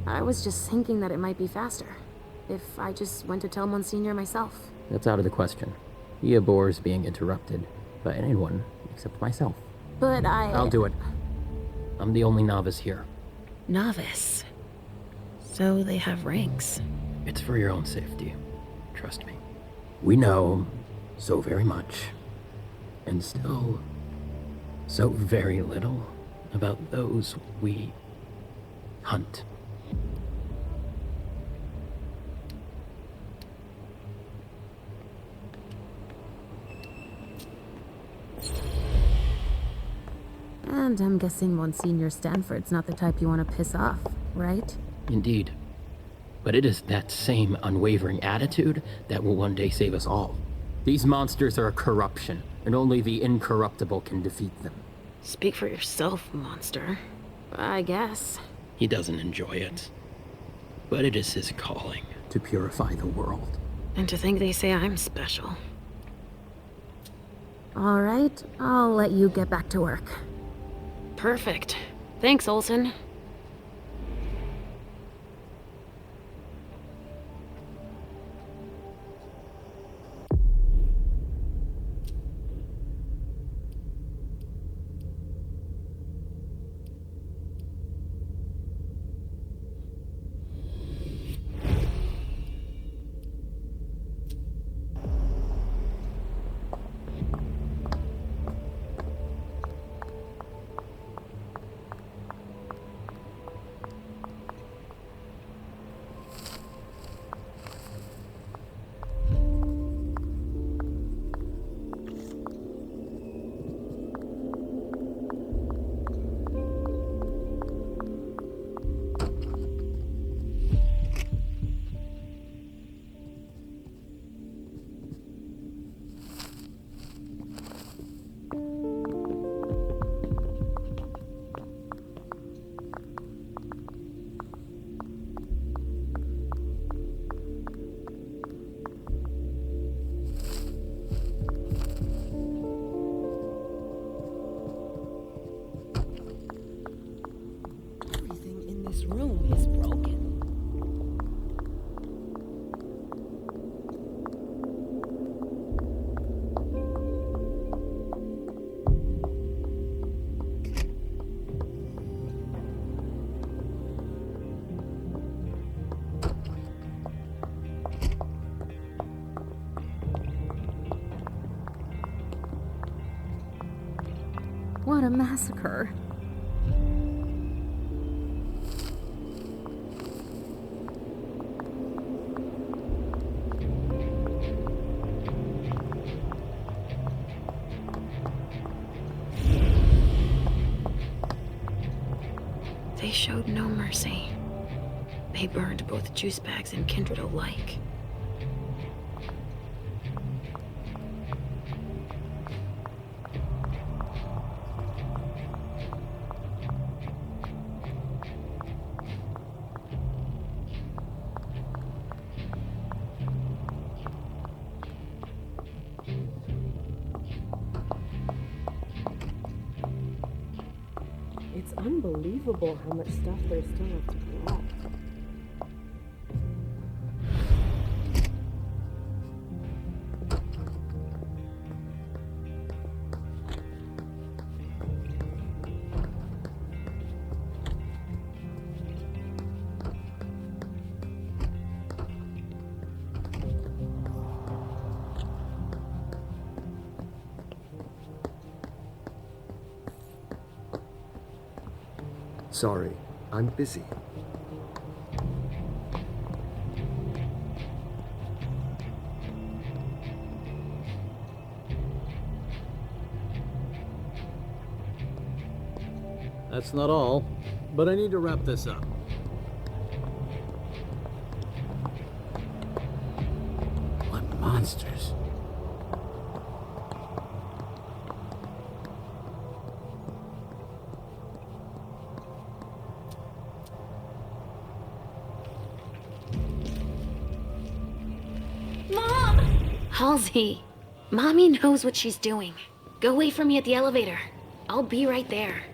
I was just thinking that it might be faster if I just went to tell Monsignor myself. That's out of the question. He abhors being interrupted by anyone except myself. But I'll do it. I'm the only novice here. Novice? So they have ranks. It's for your own safety. Trust me. We know so very much, and still so very little about those we hunt. And I'm guessing Monsignor Stanford's not the type you want to piss off, right? Indeed. But it is that same unwavering attitude that will one day save us all. These monsters are a corruption, and only the incorruptible can defeat them. Speak for yourself, monster. I guess. He doesn't enjoy it. But it is his calling. To purify the world. And to think they say I'm special. All right, I'll let you get back to work. Perfect. Thanks, Olsen. This room is broken. not a massacre. They showed no mercy. They burned both juice bags and kindred alike. It's unbelievable how much stuff there's still left to collect. Sorry, I'm busy. That's not all, but I need to wrap this up. What monsters? Halsey, Mommy knows what she's doing. Go wait for me at the elevator. I'll be right there.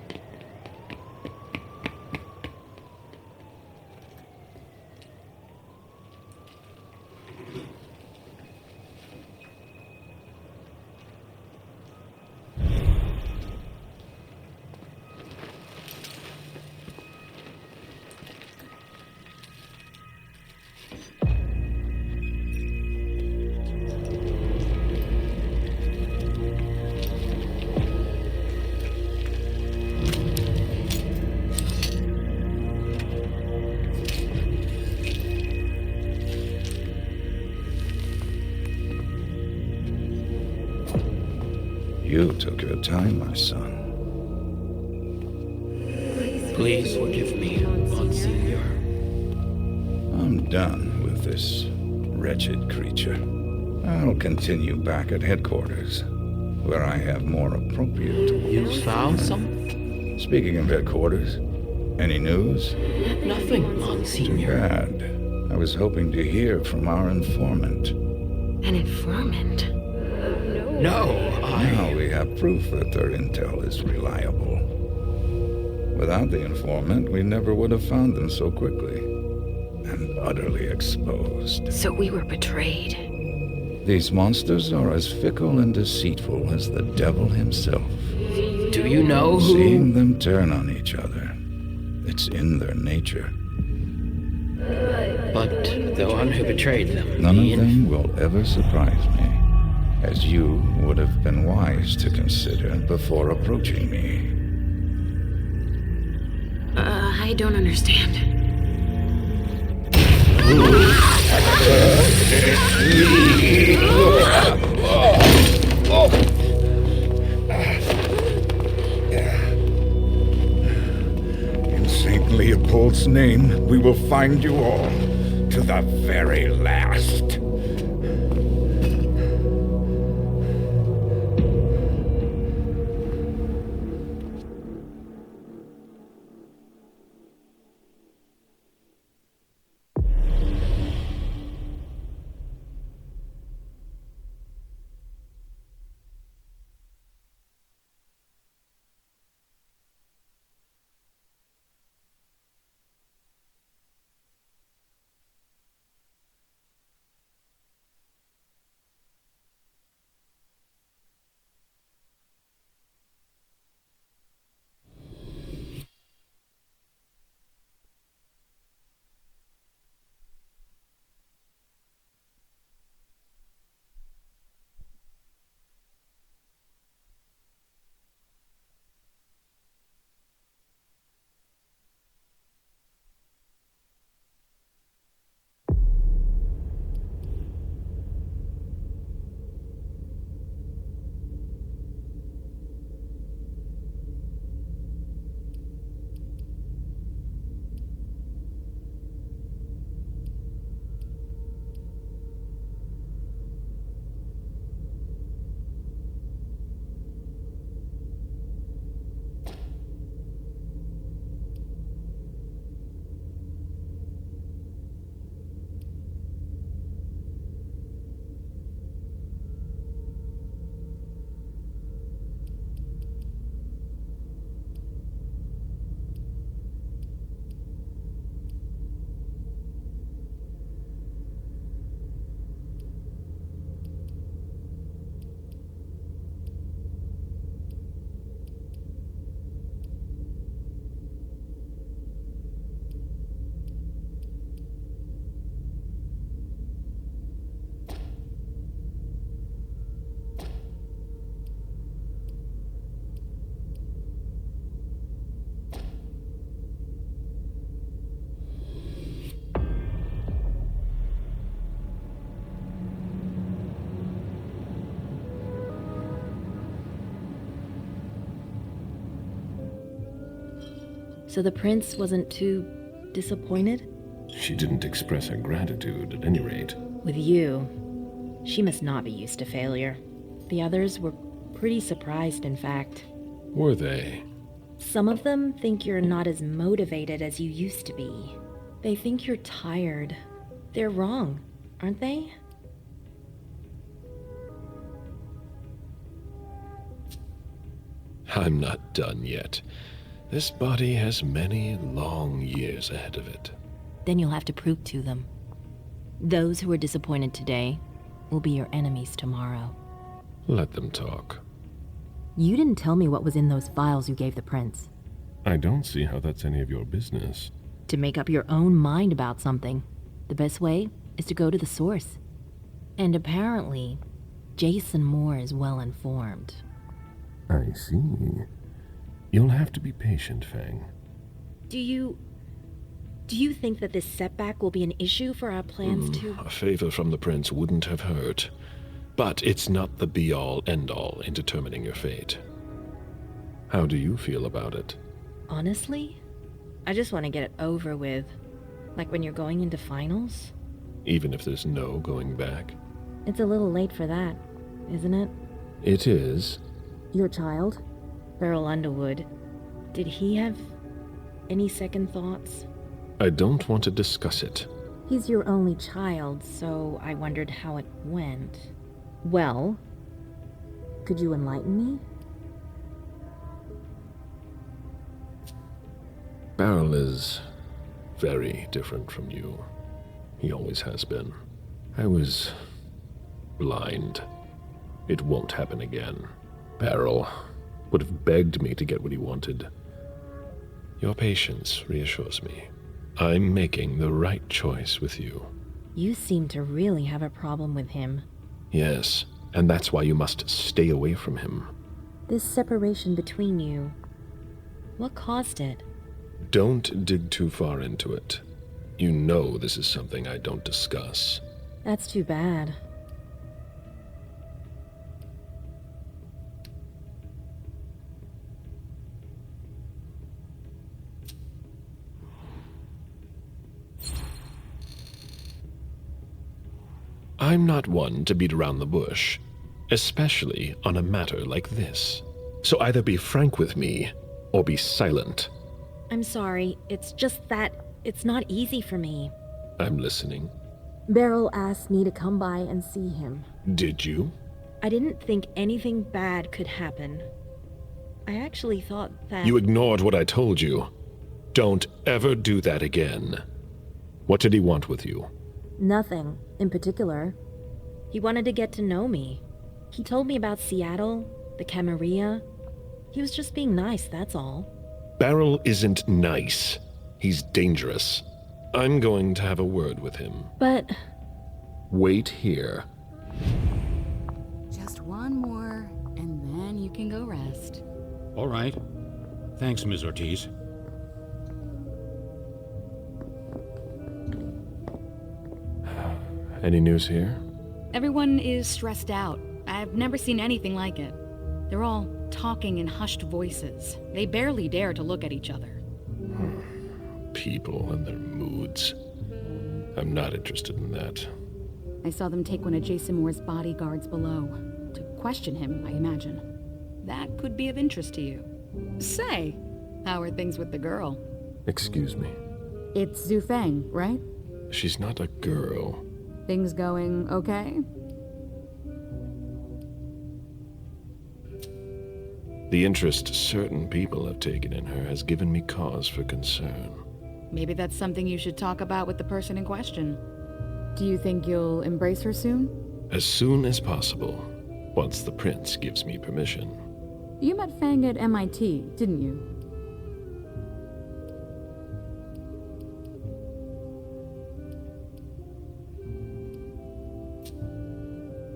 You took your time, my son. Please forgive me, Monsignor. I'm done with this wretched creature. I'll continue back at headquarters, where I have more appropriate tools. You found some? Speaking of headquarters, any news? Nothing, Monsignor. Bad. I was hoping to hear from our informant. An informant? No, Now we have proof that their intel is reliable. Without the informant, we never would have found them so quickly. And utterly exposed. So we were betrayed. These monsters are as fickle and deceitful as the devil himself. Do you know who... Seeing them turn on each other, it's in their nature. But the one who betrayed them... None of them will ever surprise me, as you would have been wise to consider before approaching me. I don't understand. In St. Leopold's name, we will find you all, to the very last. So the prince wasn't too disappointed? She didn't express her gratitude, at any rate. With you, she must not be used to failure. The others were pretty surprised, in fact. Were they? Some of them think you're not as motivated as you used to be. They think you're tired. They're wrong, aren't they? I'm not done yet. This body has many long years ahead of it. Then you'll have to prove to them. Those who are disappointed today will be your enemies tomorrow. Let them talk. You didn't tell me what was in those files you gave the prince. I don't see how that's any of your business. To make up your own mind about something, the best way is to go to the source. And apparently, Jason Moore is well informed. I see. You'll have to be patient, Fang. Do you think that this setback will be an issue for our plans to... A favor from the prince wouldn't have hurt. But it's not the be-all, end-all in determining your fate. How do you feel about it? Honestly, I just want to get it over with. Like when you're going into finals. Even if there's no going back? It's a little late for that, isn't it? It is. Your child, Beryl Underwood, did he have any second thoughts? I don't want to discuss it. He's your only child, so I wondered how it went. Well, could you enlighten me? Beryl is very different from you. He always has been. I was blind. It won't happen again. Beryl would have begged me to get what he wanted. Your patience reassures me. I'm making the right choice with you. You seem to really have a problem with him. Yes, and that's why you must stay away from him. This separation between you, what caused it? Don't dig too far into it. You know this is something I don't discuss. That's too bad. I'm not one to beat around the bush, especially on a matter like this. So either be frank with me, or be silent. I'm sorry, it's just that it's not easy for me. I'm listening. Beryl asked me to come by and see him. Did you? I didn't think anything bad could happen. I actually thought that... You ignored what I told you. Don't ever do that again. What did he want with you? Nothing in particular. He wanted to get to know me. He told me about Seattle, the Camarilla. He was just being nice, that's all. Beryl isn't nice. He's dangerous. I'm going to have a word with him. But... Wait here. Just one more, and then you can go rest. All right. Thanks, Ms. Ortiz. Any news here? Everyone is stressed out. I've never seen anything like it. They're all talking in hushed voices. They barely dare to look at each other. People and their moods. I'm not interested in that. I saw them take one of Jason Moore's bodyguards below. To question him, I imagine. That could be of interest to you. Say, how are things with the girl? Excuse me. It's Zhu Feng, right? She's not a girl. Things going okay? The interest certain people have taken in her has given me cause for concern. Maybe that's something you should talk about with the person in question. Do you think you'll embrace her soon? As soon as possible, once the prince gives me permission. You met Fang at MIT, didn't you?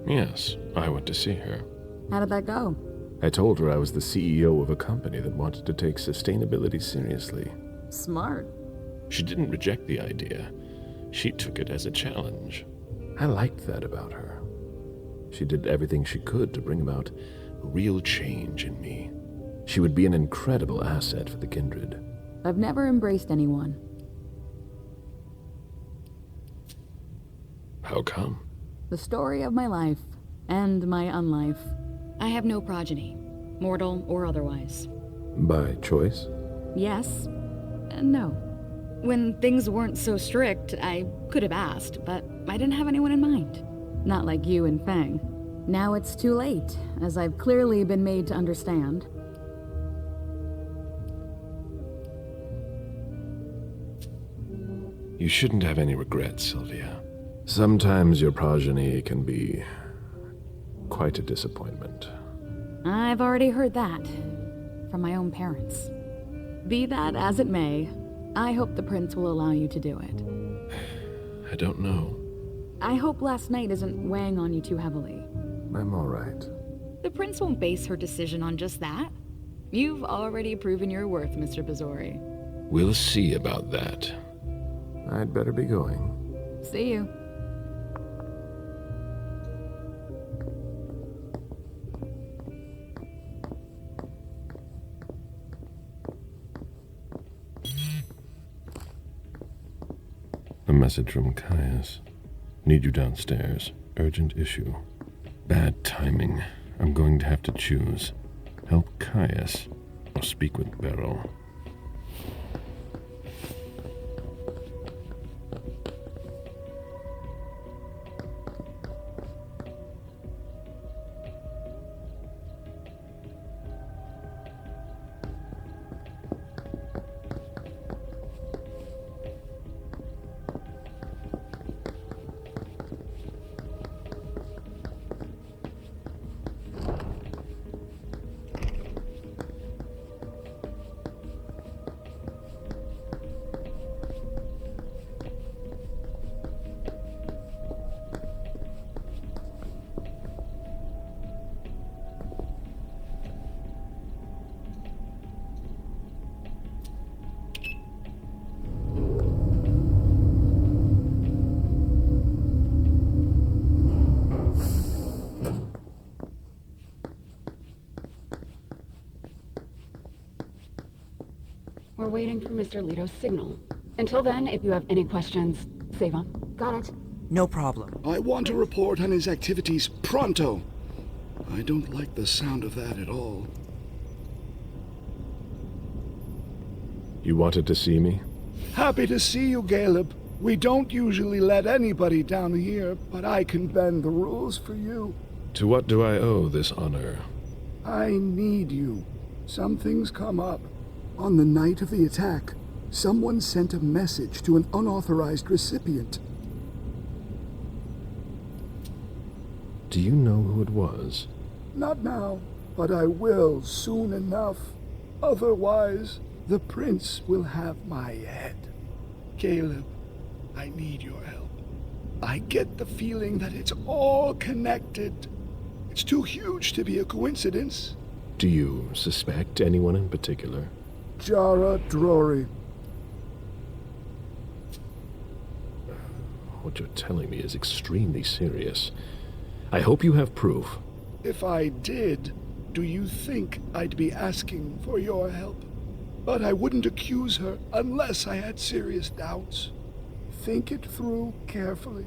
Yes, I went to see her. How did that go? I told her I was the CEO of a company that wanted to take sustainability seriously. Smart. She didn't reject the idea. She took it as a challenge. I liked that about her. She did everything she could to bring about real change in me. She would be an incredible asset for the Kindred. I've never embraced anyone. How come? The story of my life, and my unlife. I have no progeny, mortal or otherwise. By choice? Yes, and no. When things weren't so strict, I could have asked, but I didn't have anyone in mind. Not like you and Fang. Now it's too late, as I've clearly been made to understand. You shouldn't have any regrets, Sylvia. Sometimes your progeny can be quite a disappointment. I've already heard that from my own parents. Be that as it may, I hope the prince will allow you to do it. I don't know. I hope last night isn't weighing on you too heavily. I'm all right. The prince won't base her decision on just that. You've already proven your worth, Mr. Pizzori. We'll see about that. I'd better be going. See you. A message from Caius. Need you downstairs. Urgent issue. Bad timing. I'm going to have to choose. Help Caius or speak with Beryl. We're waiting for Mr. Leto's signal. Until then, if you have any questions, save them. Got it? No problem. I want a report on his activities pronto. I don't like the sound of that at all. You wanted to see me? Happy to see you, Caleb. We don't usually let anybody down here, but I can bend the rules for you. To what do I owe this honor? I need you. Something's come up. On the night of the attack, someone sent a message to an unauthorized recipient. Do you know who it was? Not now, but I will soon enough. Otherwise, the prince will have my head. Caleb, I need your help. I get the feeling that it's all connected. It's too huge to be a coincidence. Do you suspect anyone in particular? Jara Drory. What you're telling me is extremely serious. I hope you have proof. If I did, do you think I'd be asking for your help? But I wouldn't accuse her unless I had serious doubts. Think it through carefully.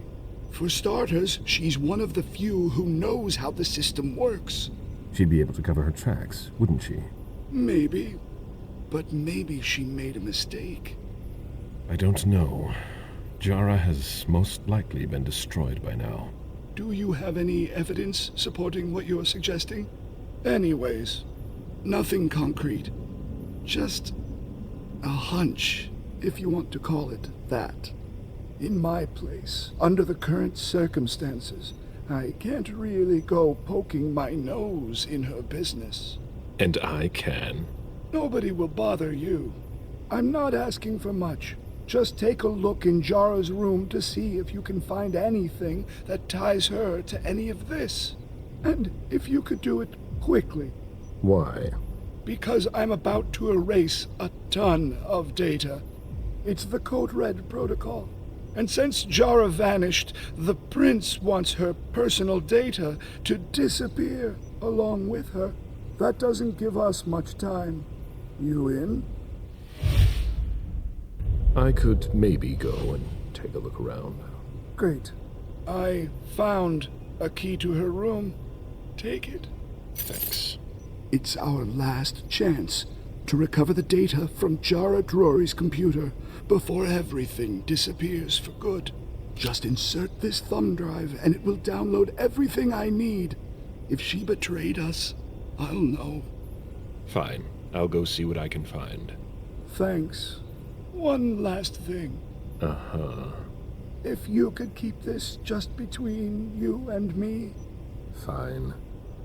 For starters, she's one of the few who knows how the system works. She'd be able to cover her tracks, wouldn't she? Maybe. But maybe she made a mistake. I don't know. Jara has most likely been destroyed by now. Do you have any evidence supporting what you're suggesting? Anyways, nothing concrete. Just a hunch, if you want to call it that. In my place, under the current circumstances, I can't really go poking my nose in her business. And I can. Nobody will bother you. I'm not asking for much. Just take a look in Jara's room to see if you can find anything that ties her to any of this. And if you could do it quickly. Why? Because I'm about to erase a ton of data. It's the Code Red protocol. And since Jara vanished, the prince wants her personal data to disappear along with her. That doesn't give us much time. You in? I could maybe go and take a look around. Great. I found a key to her room. Take it. Thanks. It's our last chance to recover the data from Jara Drury's computer before everything disappears for good. Just insert this thumb drive and it will download everything I need. If she betrayed us, I'll know. Fine. I'll go see what I can find. Thanks. One last thing. Uh-huh. If you could keep this just between you and me. Fine.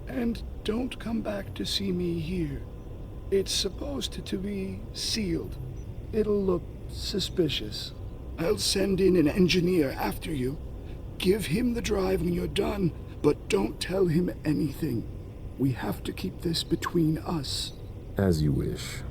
And don't come back to see me here. It's supposed to be sealed. It'll look suspicious. I'll send in an engineer after you. Give him the drive when you're done, but don't tell him anything. We have to keep this between us. As you wish.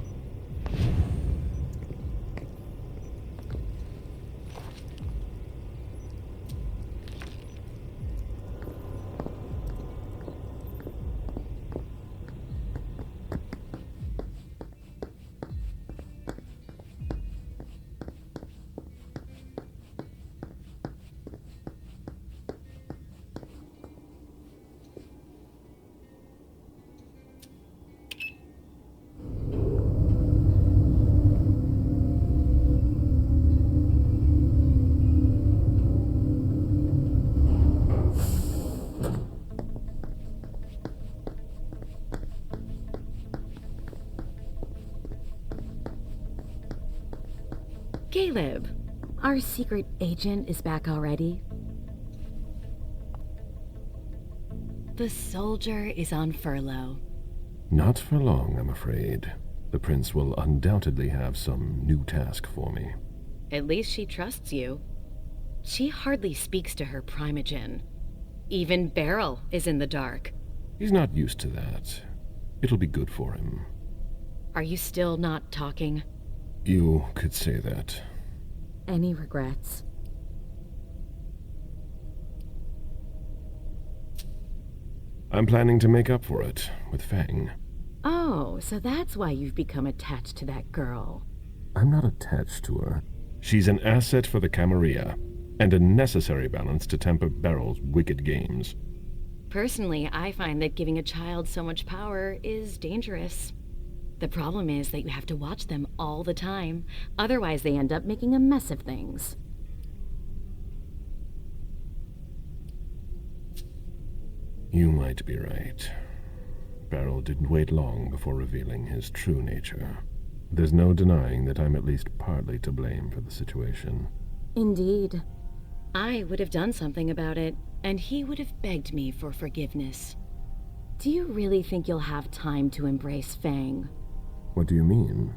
Caleb, our secret agent is back already. The soldier is on furlough. Not for long, I'm afraid. The prince will undoubtedly have some new task for me. At least she trusts you. She hardly speaks to her primogen. Even Beryl is in the dark. He's not used to that. It'll be good for him. Are you still not talking? You could say that. Any regrets? I'm planning to make up for it with Fang. Oh, so that's why you've become attached to that girl. I'm not attached to her. She's an asset for the Camarilla, and a necessary balance to temper Beryl's wicked games. Personally, I find that giving a child so much power is dangerous. The problem is that you have to watch them all the time, otherwise they end up making a mess of things. You might be right. Beryl didn't wait long before revealing his true nature. There's no denying that I'm at least partly to blame for the situation. Indeed. I would have done something about it, and he would have begged me for forgiveness. Do you really think you'll have time to embrace Fang? What do you mean?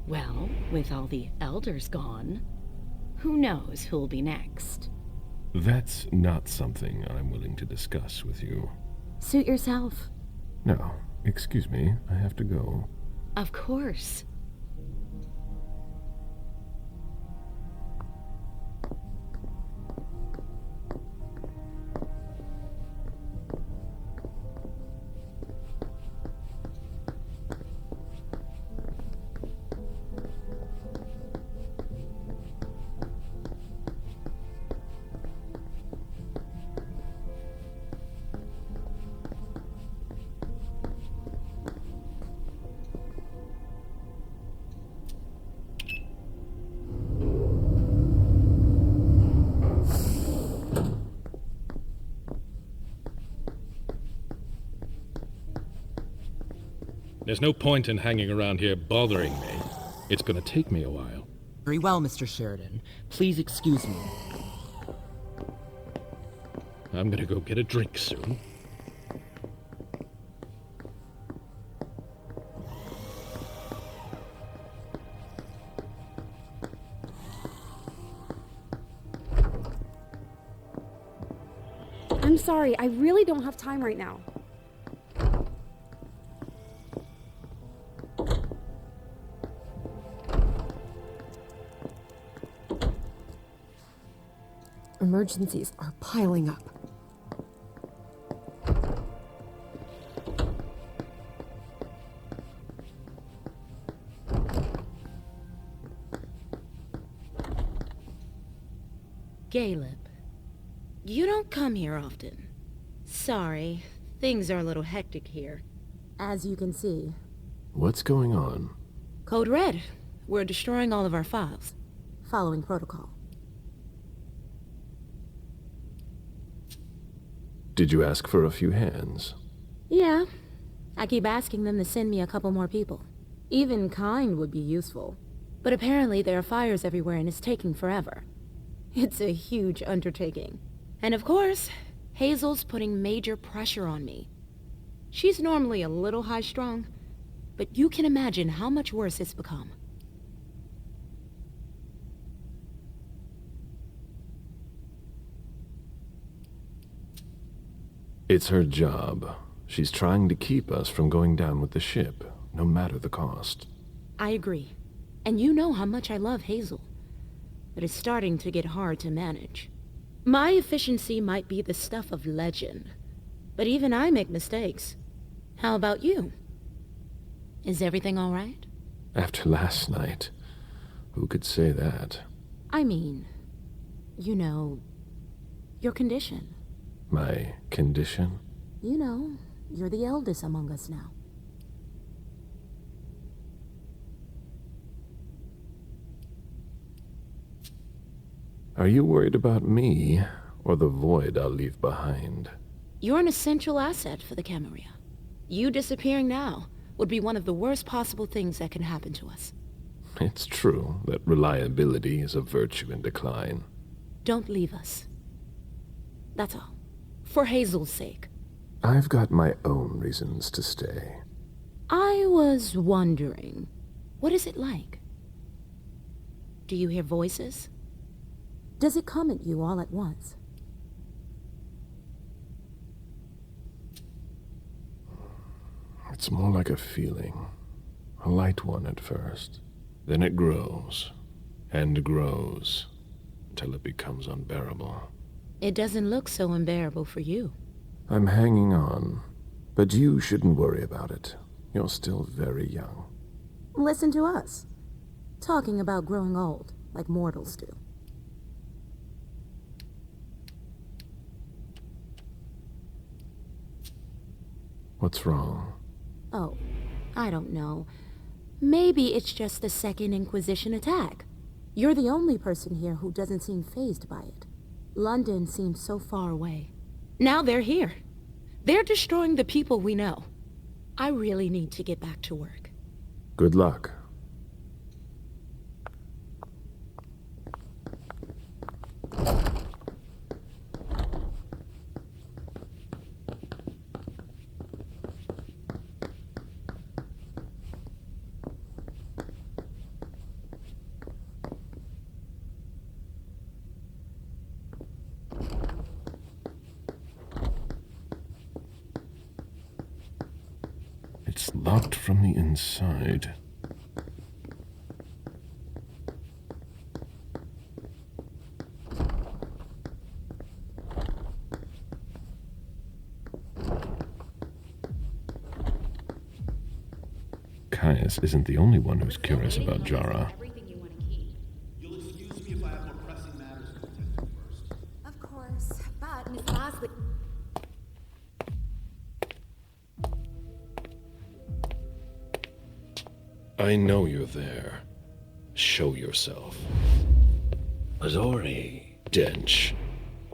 Well, with all the elders gone, who knows who'll be next? That's not something I'm willing to discuss with you. Suit yourself. No, excuse me, I have to go. Of course. There's no point in hanging around here bothering me. It's gonna take me a while. Very well, Mr. Sheridan. Please excuse me. I'm gonna go get a drink soon. I'm sorry, I really don't have time right now. Emergencies are piling up. Caleb, you don't come here often. Sorry, things are a little hectic here. As you can see. What's going on? Code Red. We're destroying all of our files. Following protocol. Did you ask for a few hands? Yeah. I keep asking them to send me a couple more people. Even kind would be useful. But apparently there are fires everywhere and it's taking forever. It's a huge undertaking. And of course, Hazel's putting major pressure on me. She's normally a little high-strung, but you can imagine how much worse it's become. It's her job. She's trying to keep us from going down with the ship, no matter the cost. I agree. And you know how much I love Hazel. But it's starting to get hard to manage. My efficiency might be the stuff of legend, but even I make mistakes. How about you? Is everything all right? After last night, who could say that? I mean, you know, your condition. My condition? You know, you're the eldest among us now. Are you worried about me, or the void I'll leave behind? You're an essential asset for the Camarilla. You disappearing now would be one of the worst possible things that can happen to us. It's true that reliability is a virtue in decline. Don't leave us. That's all. For Hazel's sake. I've got my own reasons to stay. I was wondering, what is it like? Do you hear voices? Does it come at you all at once? It's more like a feeling. A light one at first. Then it grows, and grows, until it becomes unbearable. It doesn't look so unbearable for you. I'm hanging on, but you shouldn't worry about it. You're still very young. Listen to us. Talking about growing old, like mortals do. What's wrong? Oh, I don't know. Maybe it's just the Second Inquisition attack. You're the only person here who doesn't seem fazed by it. London seems so far away. Now they're here. They're destroying the people we know. I really need to get back to work. Good luck. It's locked from the inside. Caius isn't the only one who's curious about Jara. Of course, but Miss Bosley... I know you're there. Show yourself. Azori. Dench,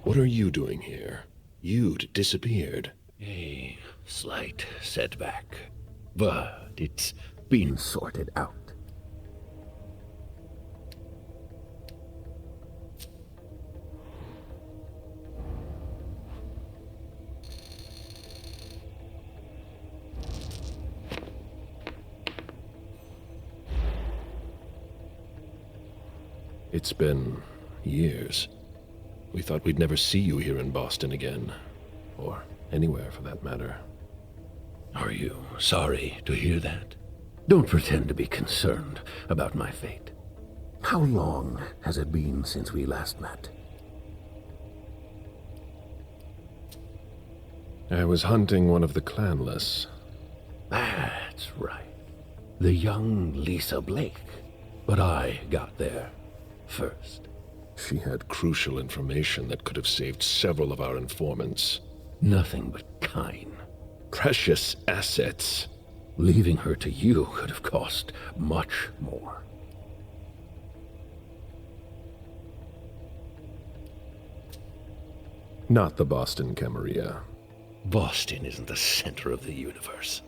what are you doing here? You'd disappeared. A slight setback, but it's been sorted out. It's been years. We thought we'd never see you here in Boston again. Or anywhere, for that matter. Are you sorry to hear that? Don't pretend to be concerned about my fate. How long has it been since we last met? I was hunting one of the clanless. That's right. The young Lisa Blake. But I got there first. She had crucial information that could have saved several of our informants. Nothing but kind. Precious assets. Leaving her to you could have cost much more. Not the Boston Camarilla. Boston isn't the center of the universe.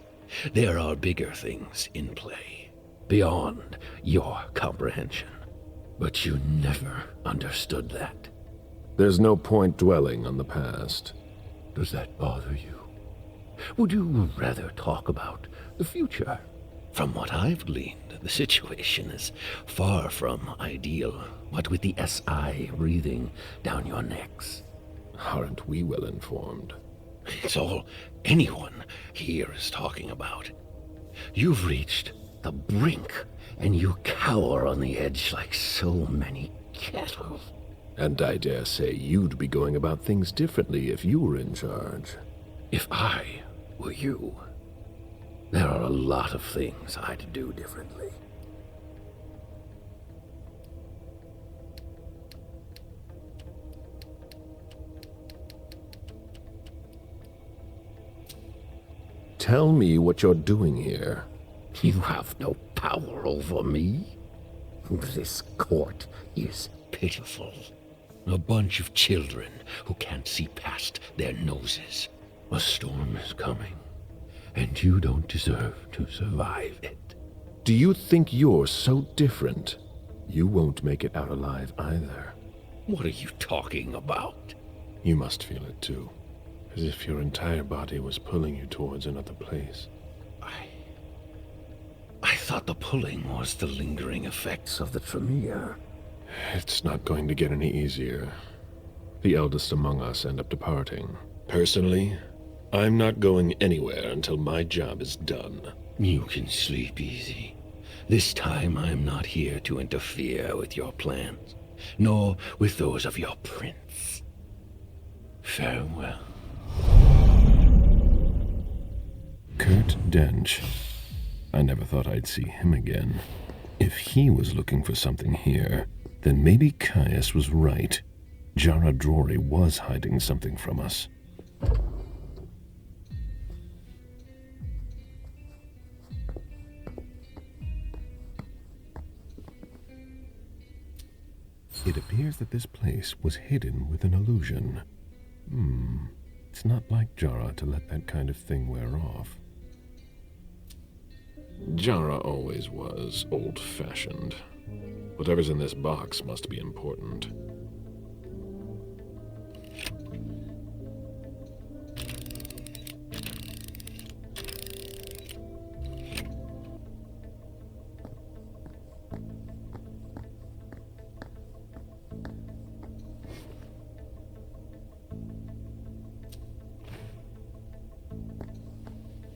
There are bigger things in play, beyond your comprehension. But you never understood that. There's no point dwelling on the past. Does that bother you? Would you rather talk about the future? From what I've gleaned, the situation is far from ideal, what with the SI breathing down your necks. Aren't we well informed? It's all anyone here is talking about. You've reached the brink, and you cower on the edge like so many cattle. And I dare say you'd be going about things differently if you were in charge. If I were you, there are a lot of things I'd do differently. Tell me what you're doing here. You have no power over me. This court is pitiful. A bunch of children who can't see past their noses. A storm is coming, and you don't deserve to survive it. Do you think you're so different? You won't make it out alive either. What are you talking about? You must feel it too. As if your entire body was pulling you towards another place. I thought the pulling was the lingering effects of the Tremere. It's not going to get any easier. The eldest among us end up departing. Personally, I'm not going anywhere until my job is done. You can sleep easy. This time I am not here to interfere with your plans, nor with those of your prince. Farewell. Kurt Dench. I never thought I'd see him again. If he was looking for something here, then maybe Caius was right. Jara Drory was hiding something from us. It appears that this place was hidden with an illusion. It's not like Jara to let that kind of thing wear off. Jara always was old-fashioned. Whatever's in this box must be important.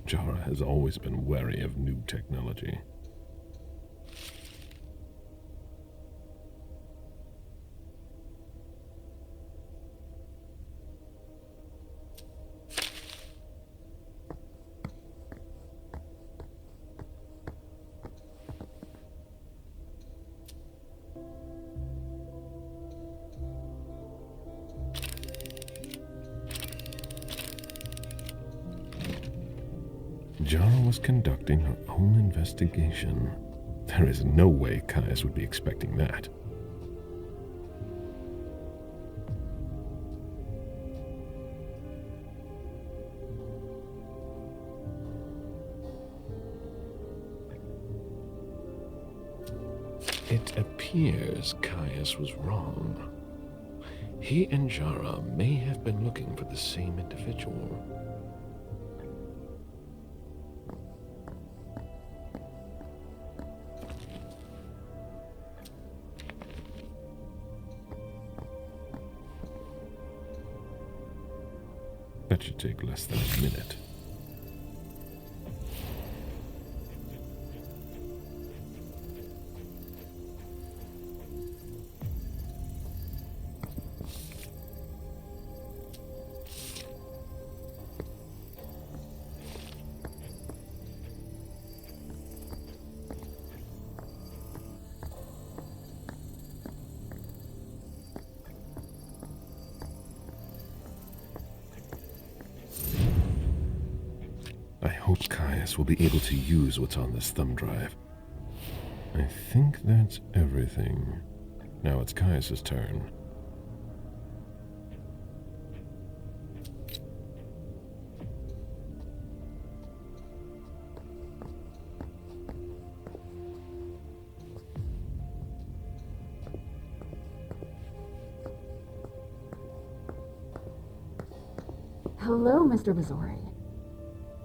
Jara has always been wary of new technology. Jara was conducting her own investigation. There is no way Caius would be expecting that. It appears Caius was wrong. He and Jara may have been looking for the same individual. That should take less than a minute. Caius will be able to use what's on this thumb drive. I think that's everything. Now it's Caius's turn. Hello, Mr. Bazori.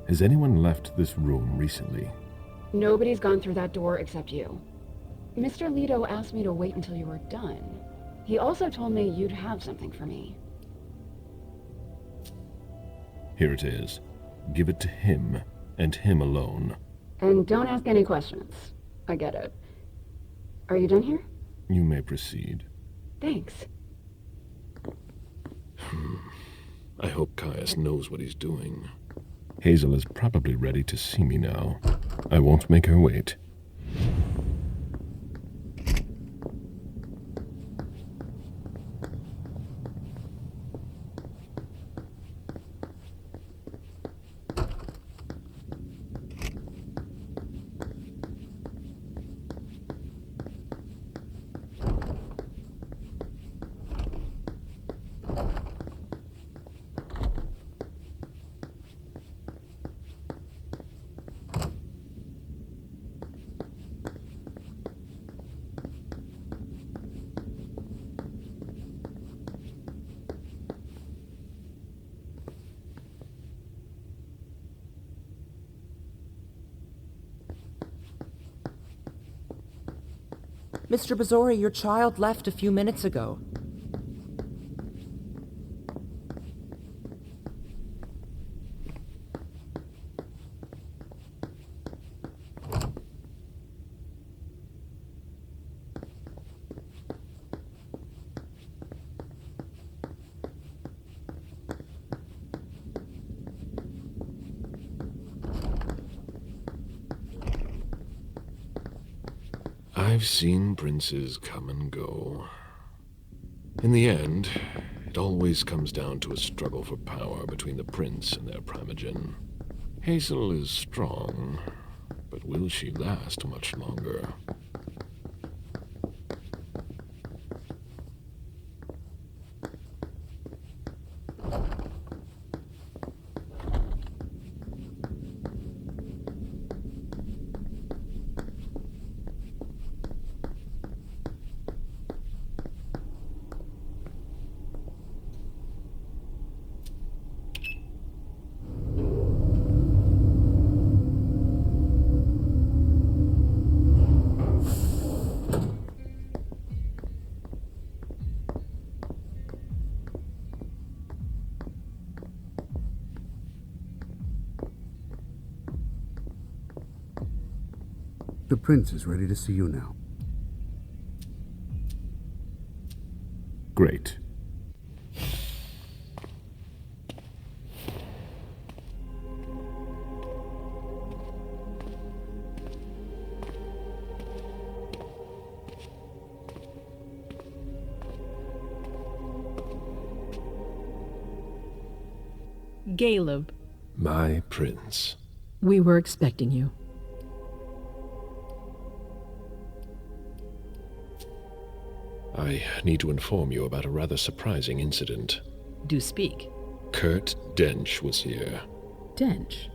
Has anyone left this room recently? Nobody's gone through that door except you. Mr. Leto asked me to wait until you were done. He also told me you'd have something for me. Here it is. Give it to him, and him alone. And don't ask any questions. I get it. Are you done here? You may proceed. Thanks. I hope Caius knows what he's doing. Hazel is probably ready to see me now. I won't make her wait. Mr. Bazori, your child left a few minutes ago. I've seen princes come and go. In the end, it always comes down to a struggle for power between the prince and their primogen. Hazel is strong, but will she last much longer? The prince is ready to see you now. Great. Caleb. My prince. We were expecting you. I need to inform you about a rather surprising incident. Do speak. Kurt Dench was here. Dench?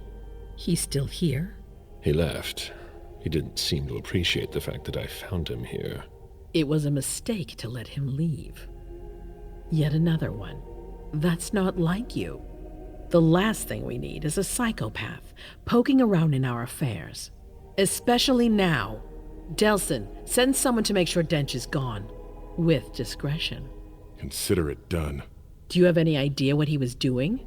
He's still here? He left. He didn't seem to appreciate the fact that I found him here. It was a mistake to let him leave. Yet another one. That's not like you. The last thing we need is a psychopath poking around in our affairs. Especially now. Delson, send someone to make sure Dench is gone. With discretion. Consider it done. Do you have any idea what he was doing?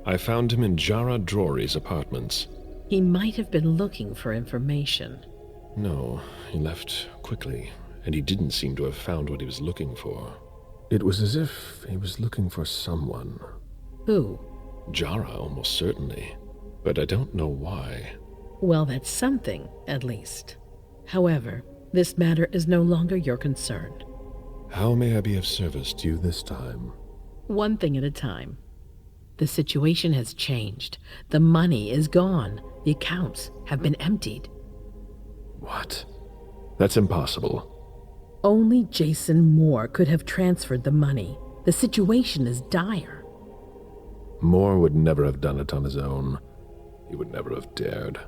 I found him in Jara Drory's apartments. He might have been looking for information. No, he left quickly, and he didn't seem to have found what he was looking for. It was as if he was looking for someone. Who? Jara, almost certainly. But I don't know why. Well, that's something, at least. However, this matter is no longer your concern. How may I be of service to you this time? One thing at a time. The situation has changed. The money is gone. The accounts have been emptied. What? That's impossible. Only Jason Moore could have transferred the money. The situation is dire. Moore would never have done it on his own. He would never have dared.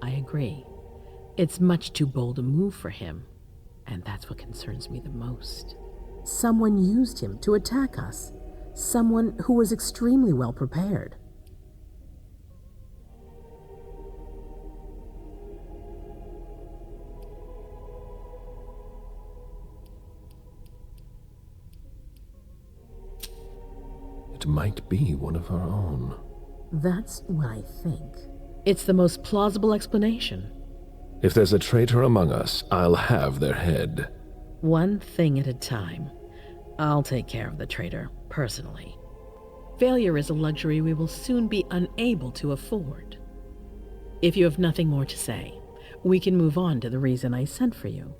I agree. It's much too bold a move for him, and that's what concerns me the most. Someone used him to attack us. Someone who was extremely well prepared. It might be one of our own. That's what I think. It's the most plausible explanation. If there's a traitor among us, I'll have their head. One thing at a time. I'll take care of the traitor, personally. Failure is a luxury we will soon be unable to afford. If you have nothing more to say, we can move on to the reason I sent for you.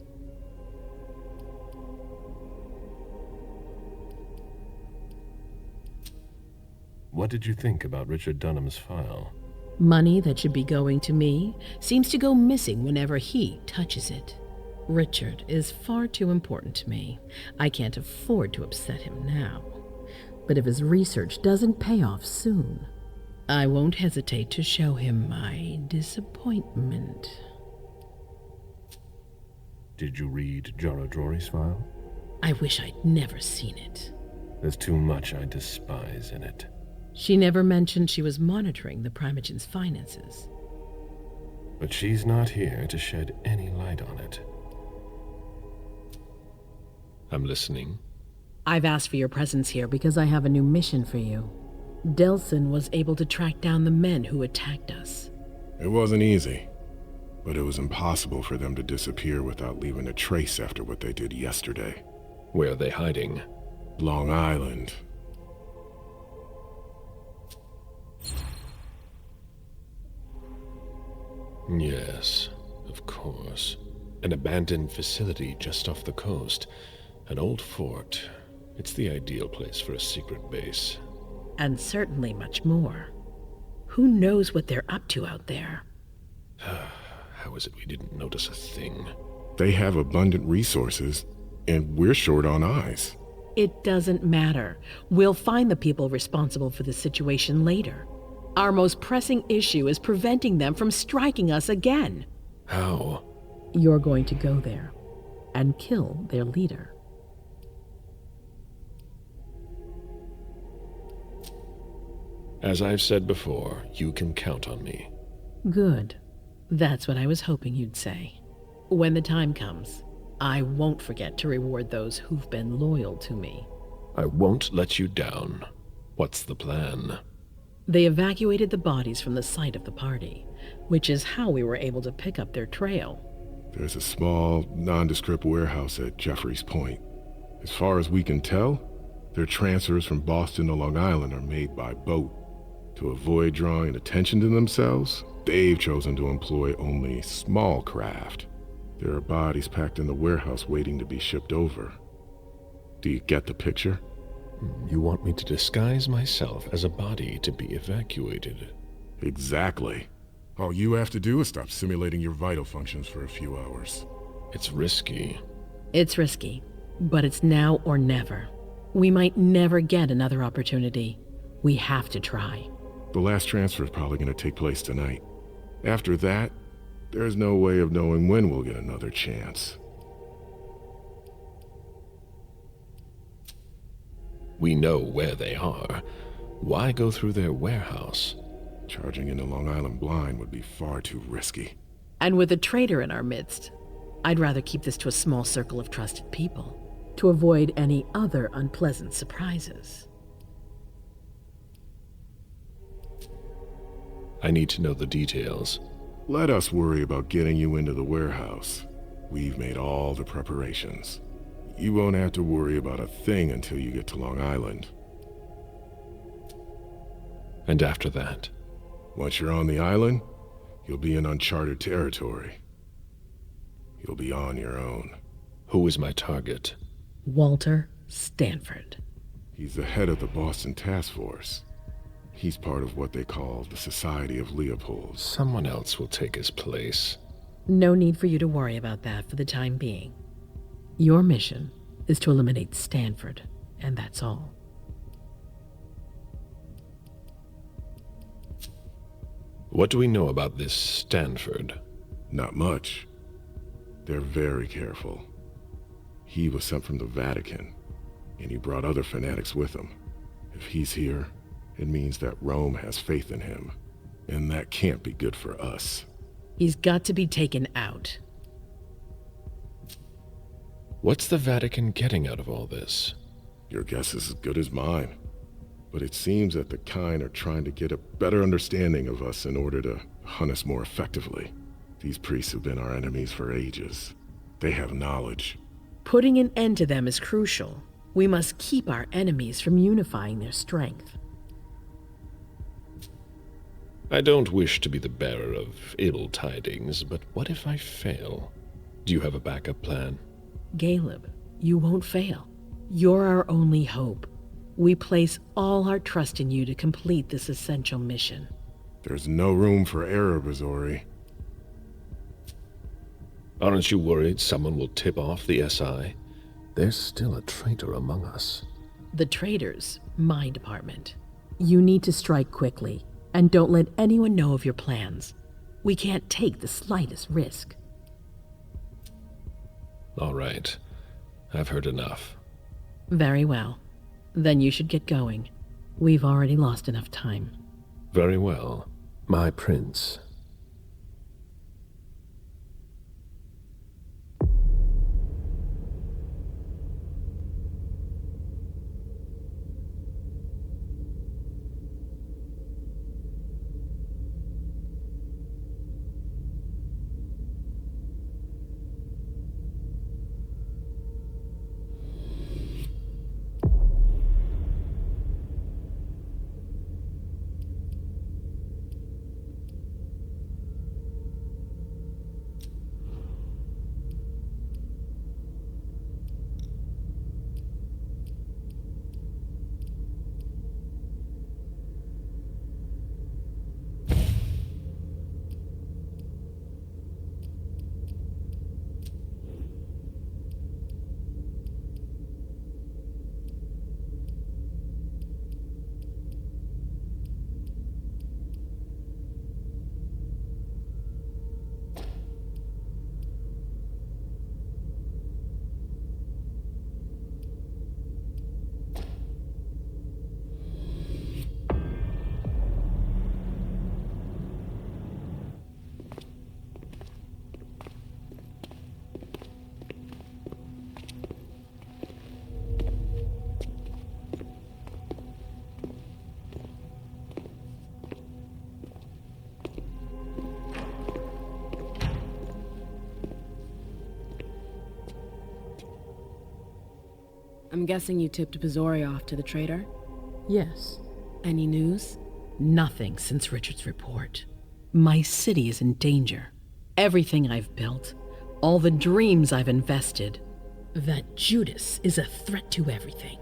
What did you think about Richard Dunham's file? Money that should be going to me seems to go missing whenever he touches it. Richard is far too important to me. I can't afford to upset him now. But if his research doesn't pay off soon, I won't hesitate to show him my disappointment. Did you read Jara Drory's file? I wish I'd never seen it. There's too much I despise in it. She never mentioned she was monitoring the Primogen's finances. But she's not here to shed any light on it. I'm listening. I've asked for your presence here because I have a new mission for you. Delson was able to track down the men who attacked us. It wasn't easy, but it was impossible for them to disappear without leaving a trace after what they did yesterday. Where are they hiding? Long Island. Yes, of course. An abandoned facility just off the coast. An old fort. It's the ideal place for a secret base. And certainly much more. Who knows what they're up to out there? How is it we didn't notice a thing? They have abundant resources, and we're short on eyes. It doesn't matter. We'll find the people responsible for the situation later. Our most pressing issue is preventing them from striking us again. How? You're going to go there and kill their leader. As I've said before, you can count on me. Good. That's what I was hoping you'd say. When the time comes, I won't forget to reward those who've been loyal to me. I won't let you down. What's the plan? They evacuated the bodies from the site of the party, which is how we were able to pick up their trail. There's a small, nondescript warehouse at Jeffrey's Point. As far as we can tell, their transfers from Boston to Long Island are made by boat. To avoid drawing attention to themselves, they've chosen to employ only small craft. There are bodies packed in the warehouse waiting to be shipped over. Do you get the picture? You want me to disguise myself as a body to be evacuated? Exactly. All you have to do is stop simulating your vital functions for a few hours. It's risky. It's risky, but it's now or never. We might never get another opportunity. We have to try. The last transfer is probably going to take place tonight. After that, there's no way of knowing when we'll get another chance. We know where they are. Why go through their warehouse? Charging into Long Island blind would be far too risky. And with a traitor in our midst, I'd rather keep this to a small circle of trusted people, to avoid any other unpleasant surprises. I need to know the details. Let us worry about getting you into the warehouse. We've made all the preparations. You won't have to worry about a thing until you get to Long Island. And after that? Once you're on the island, you'll be in uncharted territory. You'll be on your own. Who is my target? Walter Stanford. He's the head of the Boston Task Force. He's part of what they call the Society of Leopold. Someone else will take his place. No need for you to worry about that for the time being. Your mission is to eliminate Stanford, and that's all. What do we know about this Stanford? Not much. They're very careful. He was sent from the Vatican, and he brought other fanatics with him. If he's here, it means that Rome has faith in him, and that can't be good for us. He's got to be taken out. What's the Vatican getting out of all this? Your guess is as good as mine. But it seems that the kind are trying to get a better understanding of us in order to hunt us more effectively. These priests have been our enemies for ages. They have knowledge. Putting an end to them is crucial. We must keep our enemies from unifying their strength. I don't wish to be the bearer of ill tidings, but what if I fail? Do you have a backup plan? Caleb, you won't fail. You're our only hope. We place all our trust in you to complete this essential mission. There's no room for error, Bazori. Aren't you worried someone will tip off the SI? There's still a traitor among us. The traitors, my department. You need to strike quickly, and don't let anyone know of your plans. We can't take the slightest risk. All right. I've heard enough. Very well. Then you should get going. We've already lost enough time. Very well, my prince. I'm guessing you tipped Bazori off to the traitor? Yes. Any news? Nothing since Richard's report. My city is in danger. Everything I've built, all the dreams I've invested. That Judas is a threat to everything.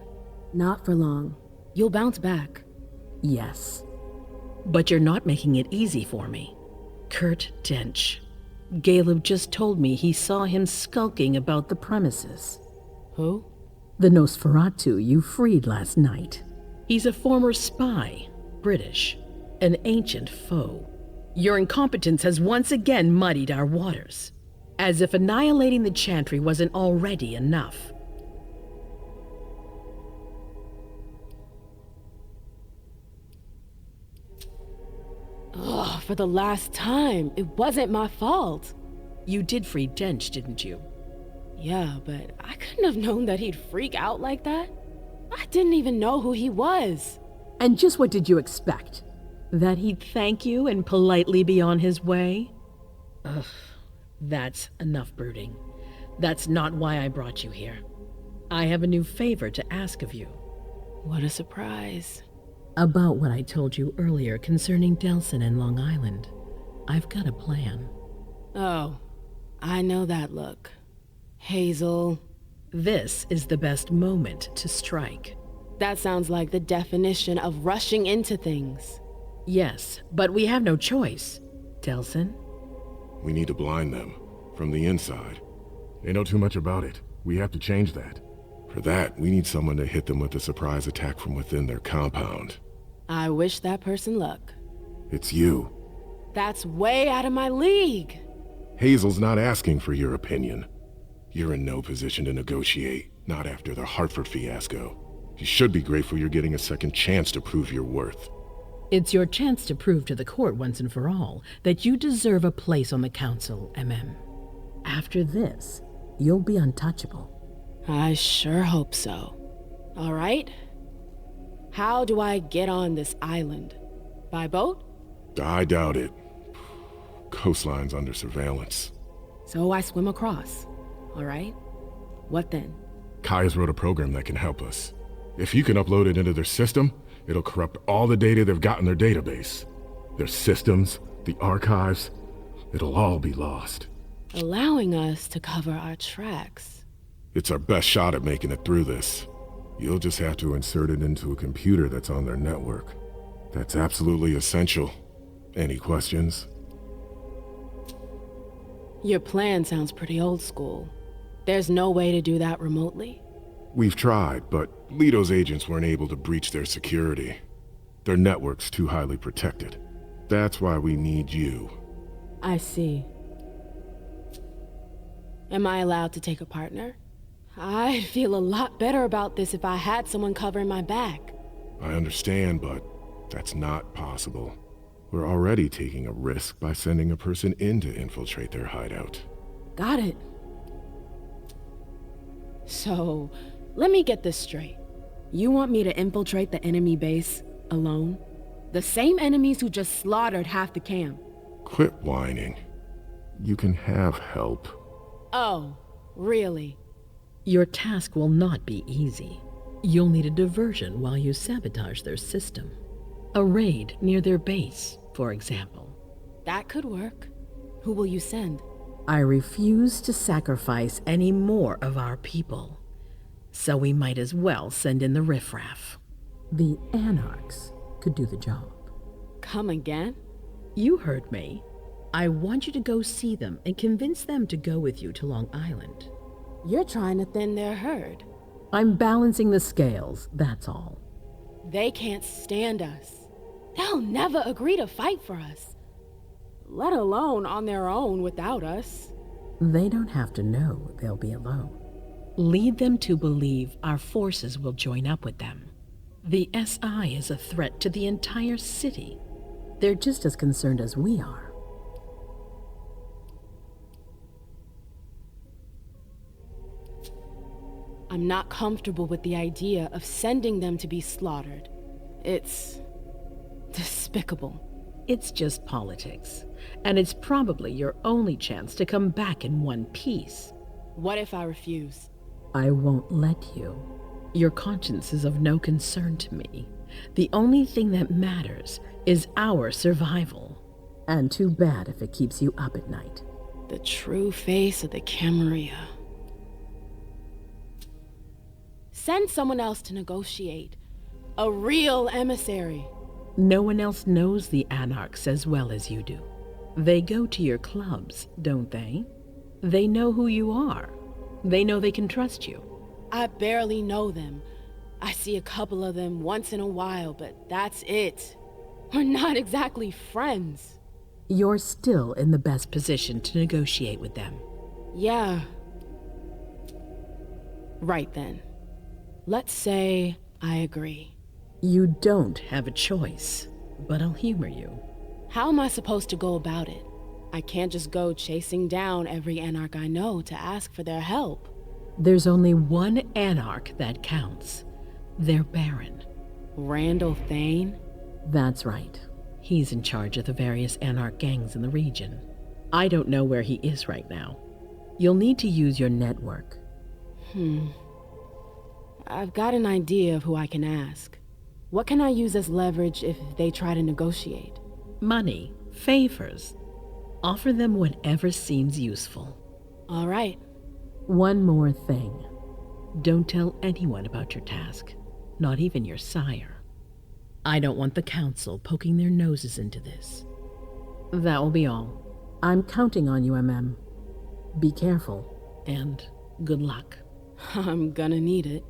Not for long. You'll bounce back. Yes. But you're not making it easy for me. Kurt Dench. Caleb just told me he saw him skulking about the premises. Who? The Nosferatu you freed last night. He's a former spy, British, an ancient foe. Your incompetence has once again muddied our waters, as if annihilating the Chantry wasn't already enough. Ugh, for the last time, it wasn't my fault. You did free Dench, didn't you? Yeah, but I couldn't have known that he'd freak out like that. I didn't even know who he was. And just what did you expect? That he'd thank you and politely be on his way? Ugh, that's enough brooding. That's not why I brought you here. I have a new favor to ask of you. What a surprise. About what I told you earlier concerning Delson and Long Island. I've got a plan. Oh, I know that look. Hazel. This is the best moment to strike. That sounds like the definition of rushing into things. Yes, but we have no choice. Delsin? We need to blind them, from the inside. They know too much about it. We have to change that. For that, we need someone to hit them with a surprise attack from within their compound. I wish that person luck. It's you. That's way out of my league. Hazel's not asking for your opinion. You're in no position to negotiate, not after the Hartford fiasco. You should be grateful you're getting a second chance to prove your worth. It's your chance to prove to the court once and for all that you deserve a place on the council, MM. After this, you'll be untouchable. I sure hope so. All right. How do I get on this island? By boat? I doubt it. Coastline's under surveillance. So I swim across. All right. What then? Kaya's wrote a program that can help us. If you can upload it into their system, it'll corrupt all the data they've got in their database. Their systems, the archives, it'll all be lost. Allowing us to cover our tracks. It's our best shot at making it through this. You'll just have to insert it into a computer that's on their network. That's absolutely essential. Any questions? Your plan sounds pretty old school. There's no way to do that remotely? We've tried, but Leto's agents weren't able to breach their security. Their network's too highly protected. That's why we need you. I see. Am I allowed to take a partner? I'd feel a lot better about this if I had someone covering my back. I understand, but that's not possible. We're already taking a risk by sending a person in to infiltrate their hideout. Got it. So, let me get this straight. You want me to infiltrate the enemy base alone? The same enemies who just slaughtered half the camp. Quit whining. You can have help. Oh, really? Your task will not be easy. You'll need a diversion while you sabotage their system. A raid near their base, for example. That could work. Who will you send? I refuse to sacrifice any more of our people. So we might as well send in the riffraff. The Anarchs could do the job. Come again? You heard me. I want you to go see them and convince them to go with you to Long Island. You're trying to thin their herd. I'm balancing the scales, that's all. They can't stand us. They'll never agree to fight for us. Let alone on their own without us. They don't have to know they'll be alone. Lead them to believe our forces will join up with them. The SI is a threat to the entire city. They're just as concerned as we are. I'm not comfortable with the idea of sending them to be slaughtered. It's despicable. It's just politics, and it's probably your only chance to come back in one piece. What if I refuse? I won't let you. Your conscience is of no concern to me. The only thing that matters is our survival. And too bad if it keeps you up at night. The true face of the Camarilla. Send someone else to negotiate. A real emissary. No one else knows the Anarchs as well as you do. They go to your clubs, don't they? They know who you are. They know they can trust you. I barely know them. I see a couple of them once in a while, but that's it. We're not exactly friends. You're still in the best position to negotiate with them. Yeah. Right then. Let's say I agree. You don't have a choice, but I'll humor you. How am I supposed to go about it? I can't just go chasing down every Anarch I know to ask for their help. There's only one Anarch that counts. Their Baron. Randall Thane? That's right. He's in charge of the various Anarch gangs in the region. I don't know where he is right now. You'll need to use your network. I've got an idea of who I can ask. What can I use as leverage if they try to negotiate? Money, favors. Offer them whatever seems useful. All right. One more thing. Don't tell anyone about your task. not even your sire. I don't want the council poking their noses into this. That will be all. I'm counting on you, MM. Be careful. And good luck. I'm gonna need it.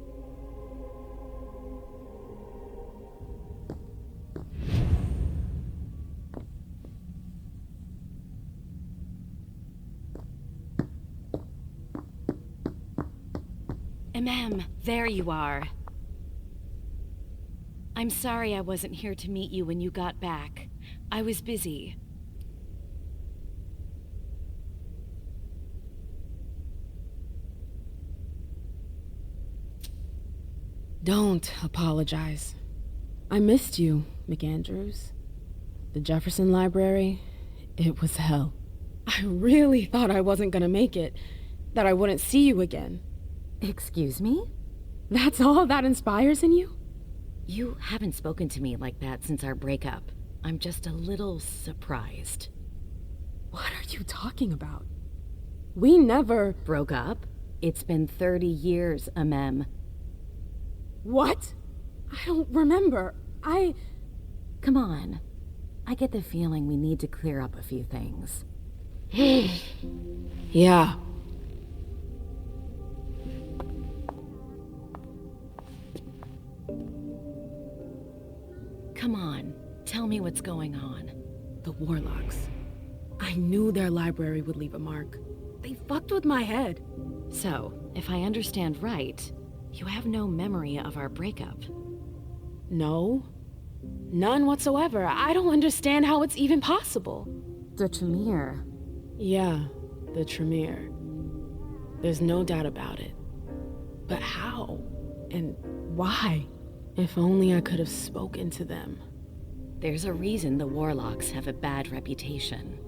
There you are. I'm sorry I wasn't here to meet you when you got back. I was busy. Don't apologize. I missed you, McAndrews. The Jefferson Library, it was hell. I really thought I wasn't gonna make it, that I wouldn't see you again. Excuse me? That's all that inspires in you? You haven't spoken to me like that since our breakup. I'm just a little surprised. What are you talking about? We never... Broke up? It's been 30 years, Amem. What? I don't remember. Come on. I get the feeling we need to clear up a few things. Yeah. Come on, tell me what's going on. The Warlocks. I knew their library would leave a mark. They fucked with my head. So, if I understand right, you have no memory of our breakup. No. None whatsoever. I don't understand how it's even possible. The Tremere. Yeah, the Tremere. There's no doubt about it. But how? And why? If only I could have spoken to them. There's a reason the Warlocks have a bad reputation.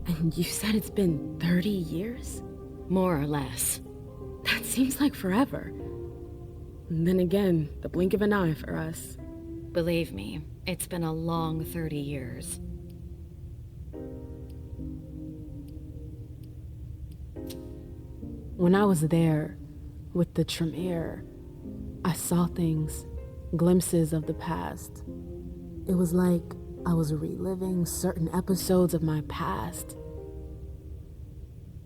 And you said it's been 30 years? More or less. That seems like forever. And then again, the blink of an eye for us. Believe me, it's been a long 30 years. When I was there, with the Tremere, I saw things, glimpses of the past. It was like I was reliving certain episodes of my past.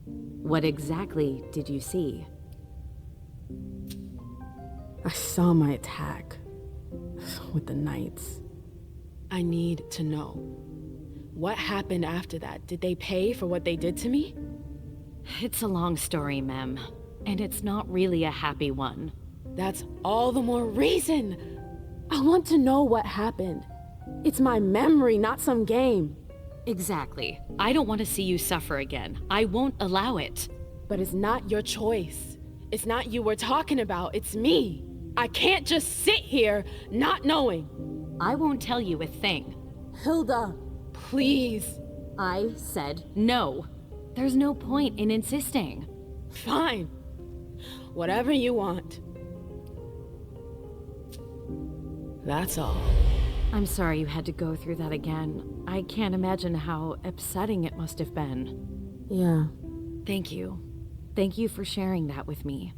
What exactly did you see? I saw my attack with the Knights. I need to know. What happened after that? Did they pay for what they did to me? It's a long story, Mem. And it's not really a happy one. That's all the more reason! I want to know what happened. It's my memory, not some game. Exactly. I don't want to see you suffer again. I won't allow it. But it's not your choice. It's not you we're talking about, it's me. I can't just sit here not knowing. I won't tell you a thing. Hilda, please. I said no. There's no point in insisting. Fine. Whatever you want. That's all. I'm sorry you had to go through that again. I can't imagine how upsetting it must have been. Yeah. Thank you. Thank you for sharing that with me.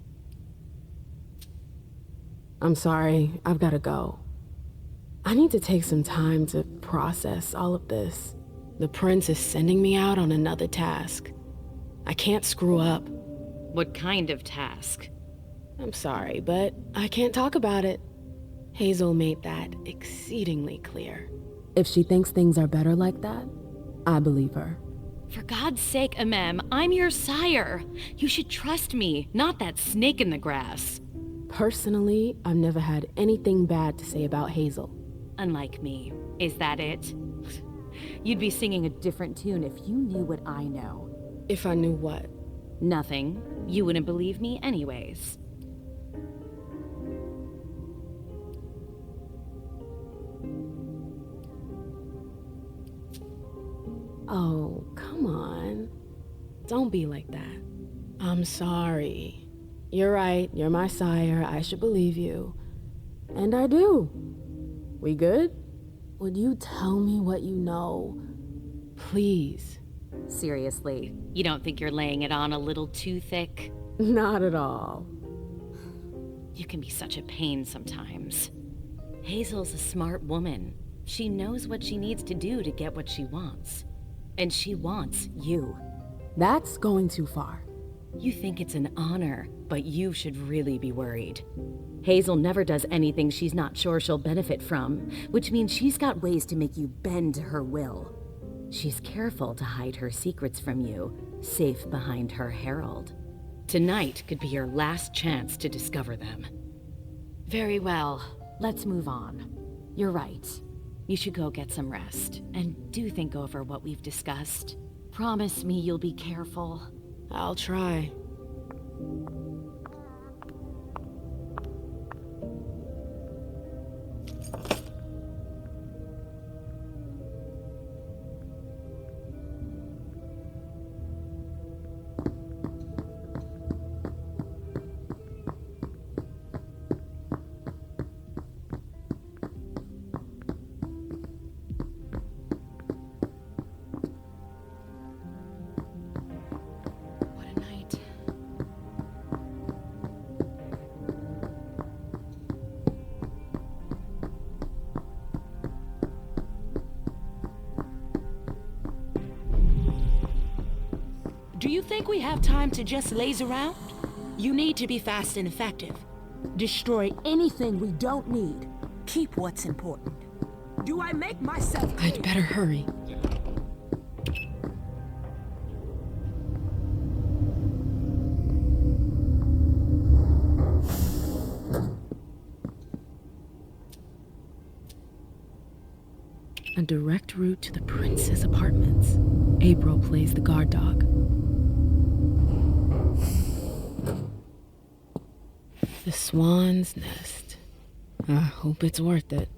I'm sorry, I've gotta go. I need to take some time to process all of this. The prince is sending me out on another task. I can't screw up. What kind of task? I'm sorry, but I can't talk about it. Hazel made that exceedingly clear. If she thinks things are better like that, I believe her. For God's sake, Amem, I'm your sire. You should trust me, not that snake in the grass. Personally, I've never had anything bad to say about Hazel. Unlike me. Is that it? You'd be singing a different tune if you knew what I know. If I knew what? Nothing. You wouldn't believe me anyways. Oh, come on. Don't be like that. I'm sorry. You're right, you're my sire, I should believe you. And I do. We good? Would you tell me what you know? Please. Seriously, you don't think you're laying it on a little too thick? Not at all. You can be such a pain sometimes. Hazel's a smart woman. She knows what she needs to do to get what she wants. And she wants you. That's going too far. You think it's an honor, but you should really be worried. Hazel never does anything she's not sure she'll benefit from, which means she's got ways to make you bend to her will. She's careful to hide her secrets from you, safe behind her herald. Tonight could be your last chance to discover them. Very well, let's move on. You're right. You should go get some rest, and do think over what we've discussed. Promise me you'll be careful. I'll try. Do you think we have time to just laze around? You need to be fast and effective. Destroy anything we don't need. Keep what's important. Do I make myself clear? I'd better hurry. A direct route to the prince's apartments. April plays the guard dog. The swan's nest. I hope it's worth it.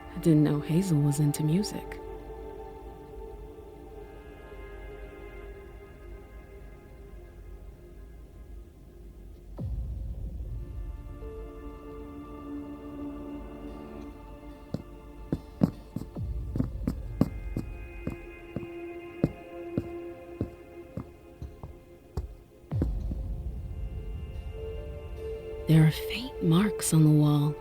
I didn't know Hazel was into music. There are faint marks on the wall.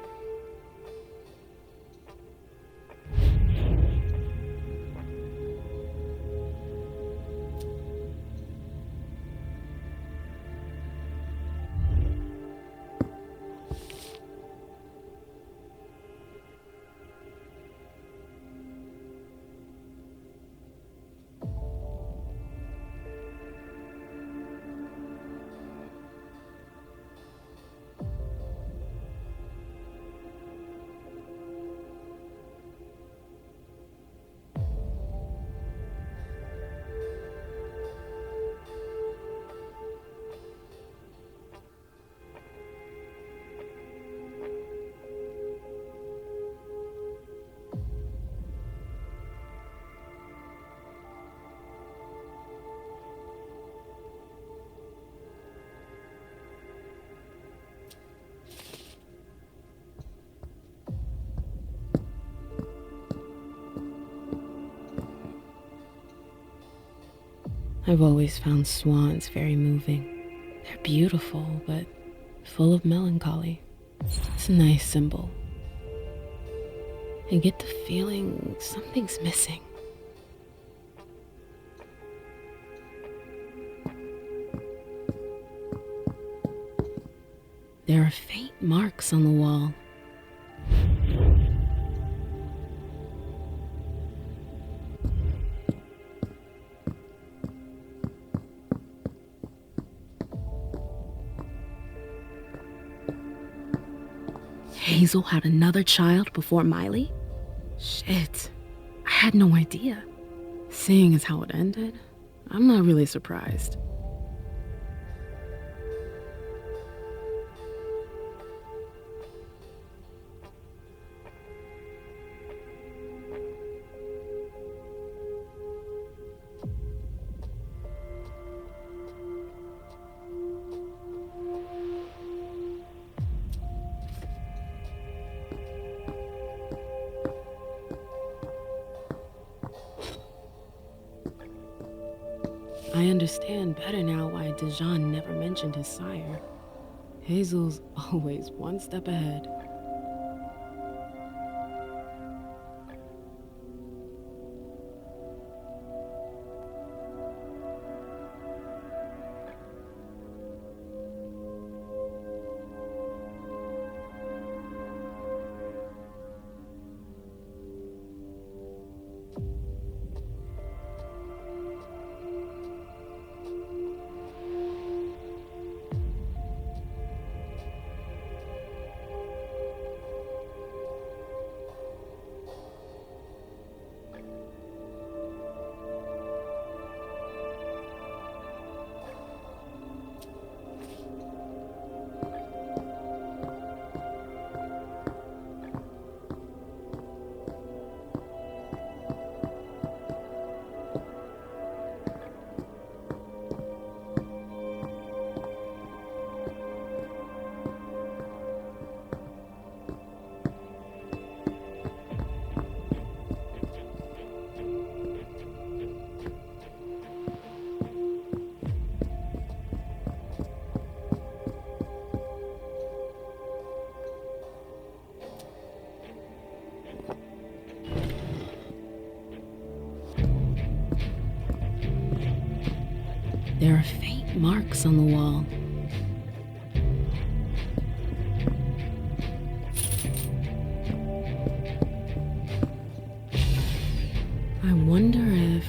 I've always found swans very moving. They're beautiful, but full of melancholy. It's a nice symbol. I get the feeling something's missing. There are faint marks on the wall. Hazel had another child before Miley? Shit, I had no idea. Seeing as how it ended, I'm not really surprised. I understand better now why Dijon never mentioned his sire. Hazel's always one step ahead. There are faint marks on the wall. I wonder if...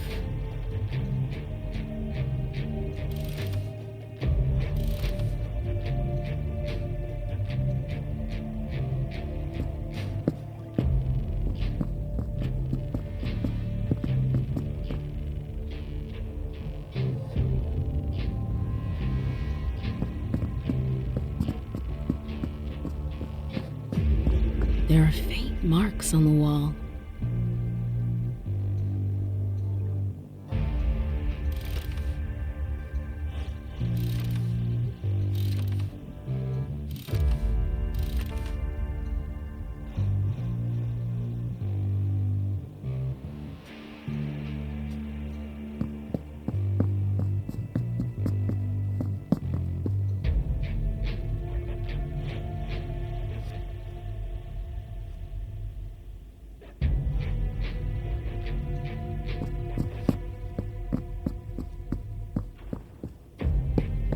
There are faint marks on the wall.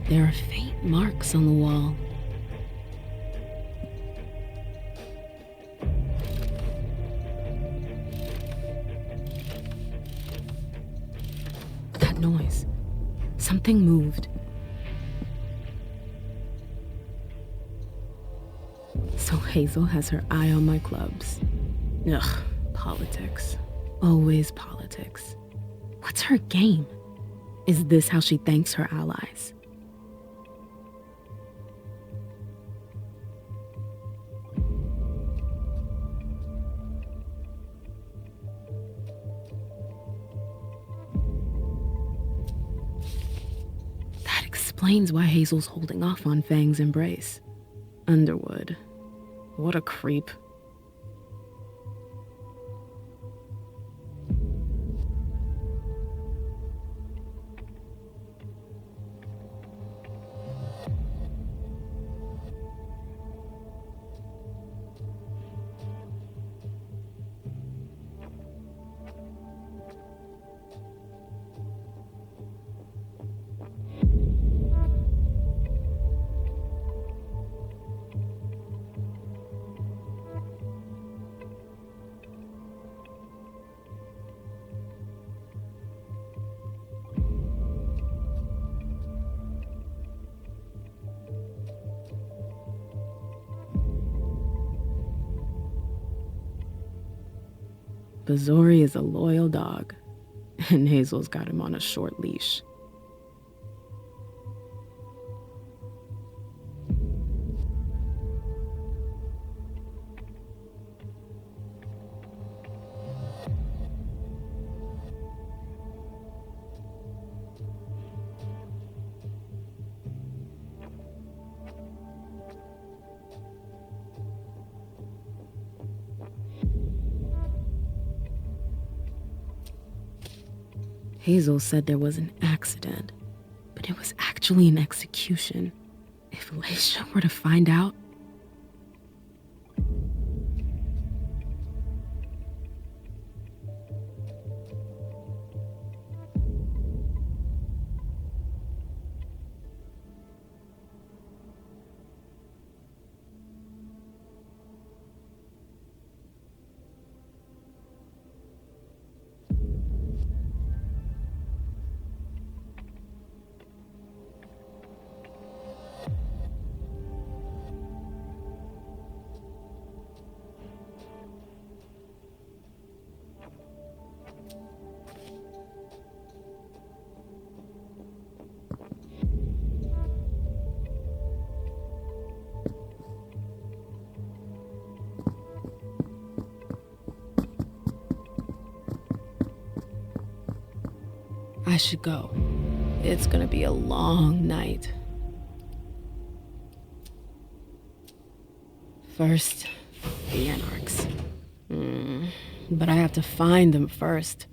There are faint marks on the wall. That noise. Something moved. So Hazel has her eye on my clubs. Ugh, politics. Always politics. What's her game? Is this how she thanks her allies? Explains why Hazel's holding off on Fang's embrace. Underwood. What a creep. Bazori is a loyal dog, and Hazel's got him on a short leash. Hazel said there was an accident, but it was actually an execution. If Leisha were to find out... I should go. It's gonna be a long night. First, the Anarchs. But I have to find them first.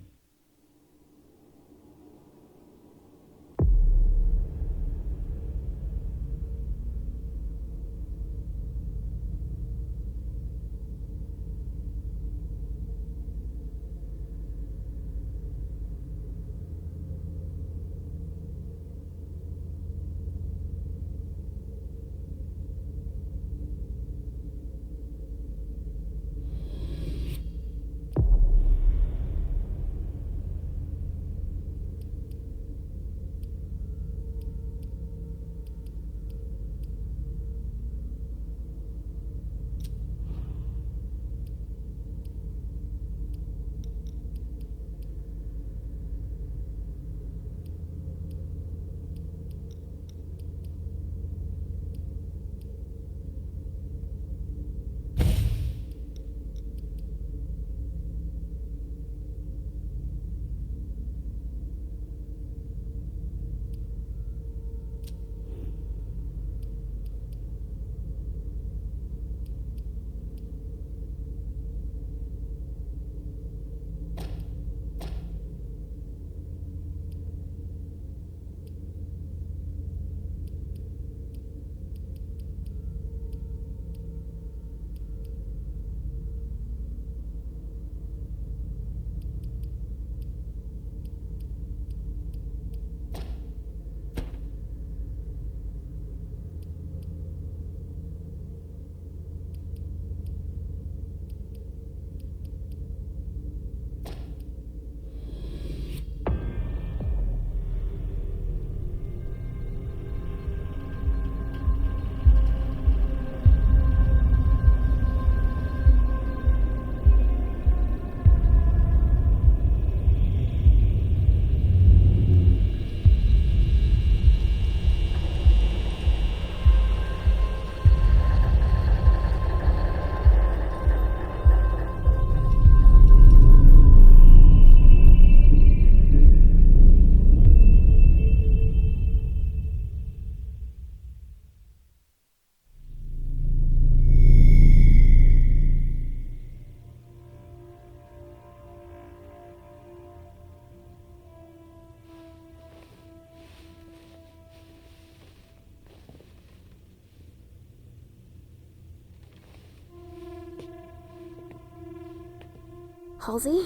Halsey?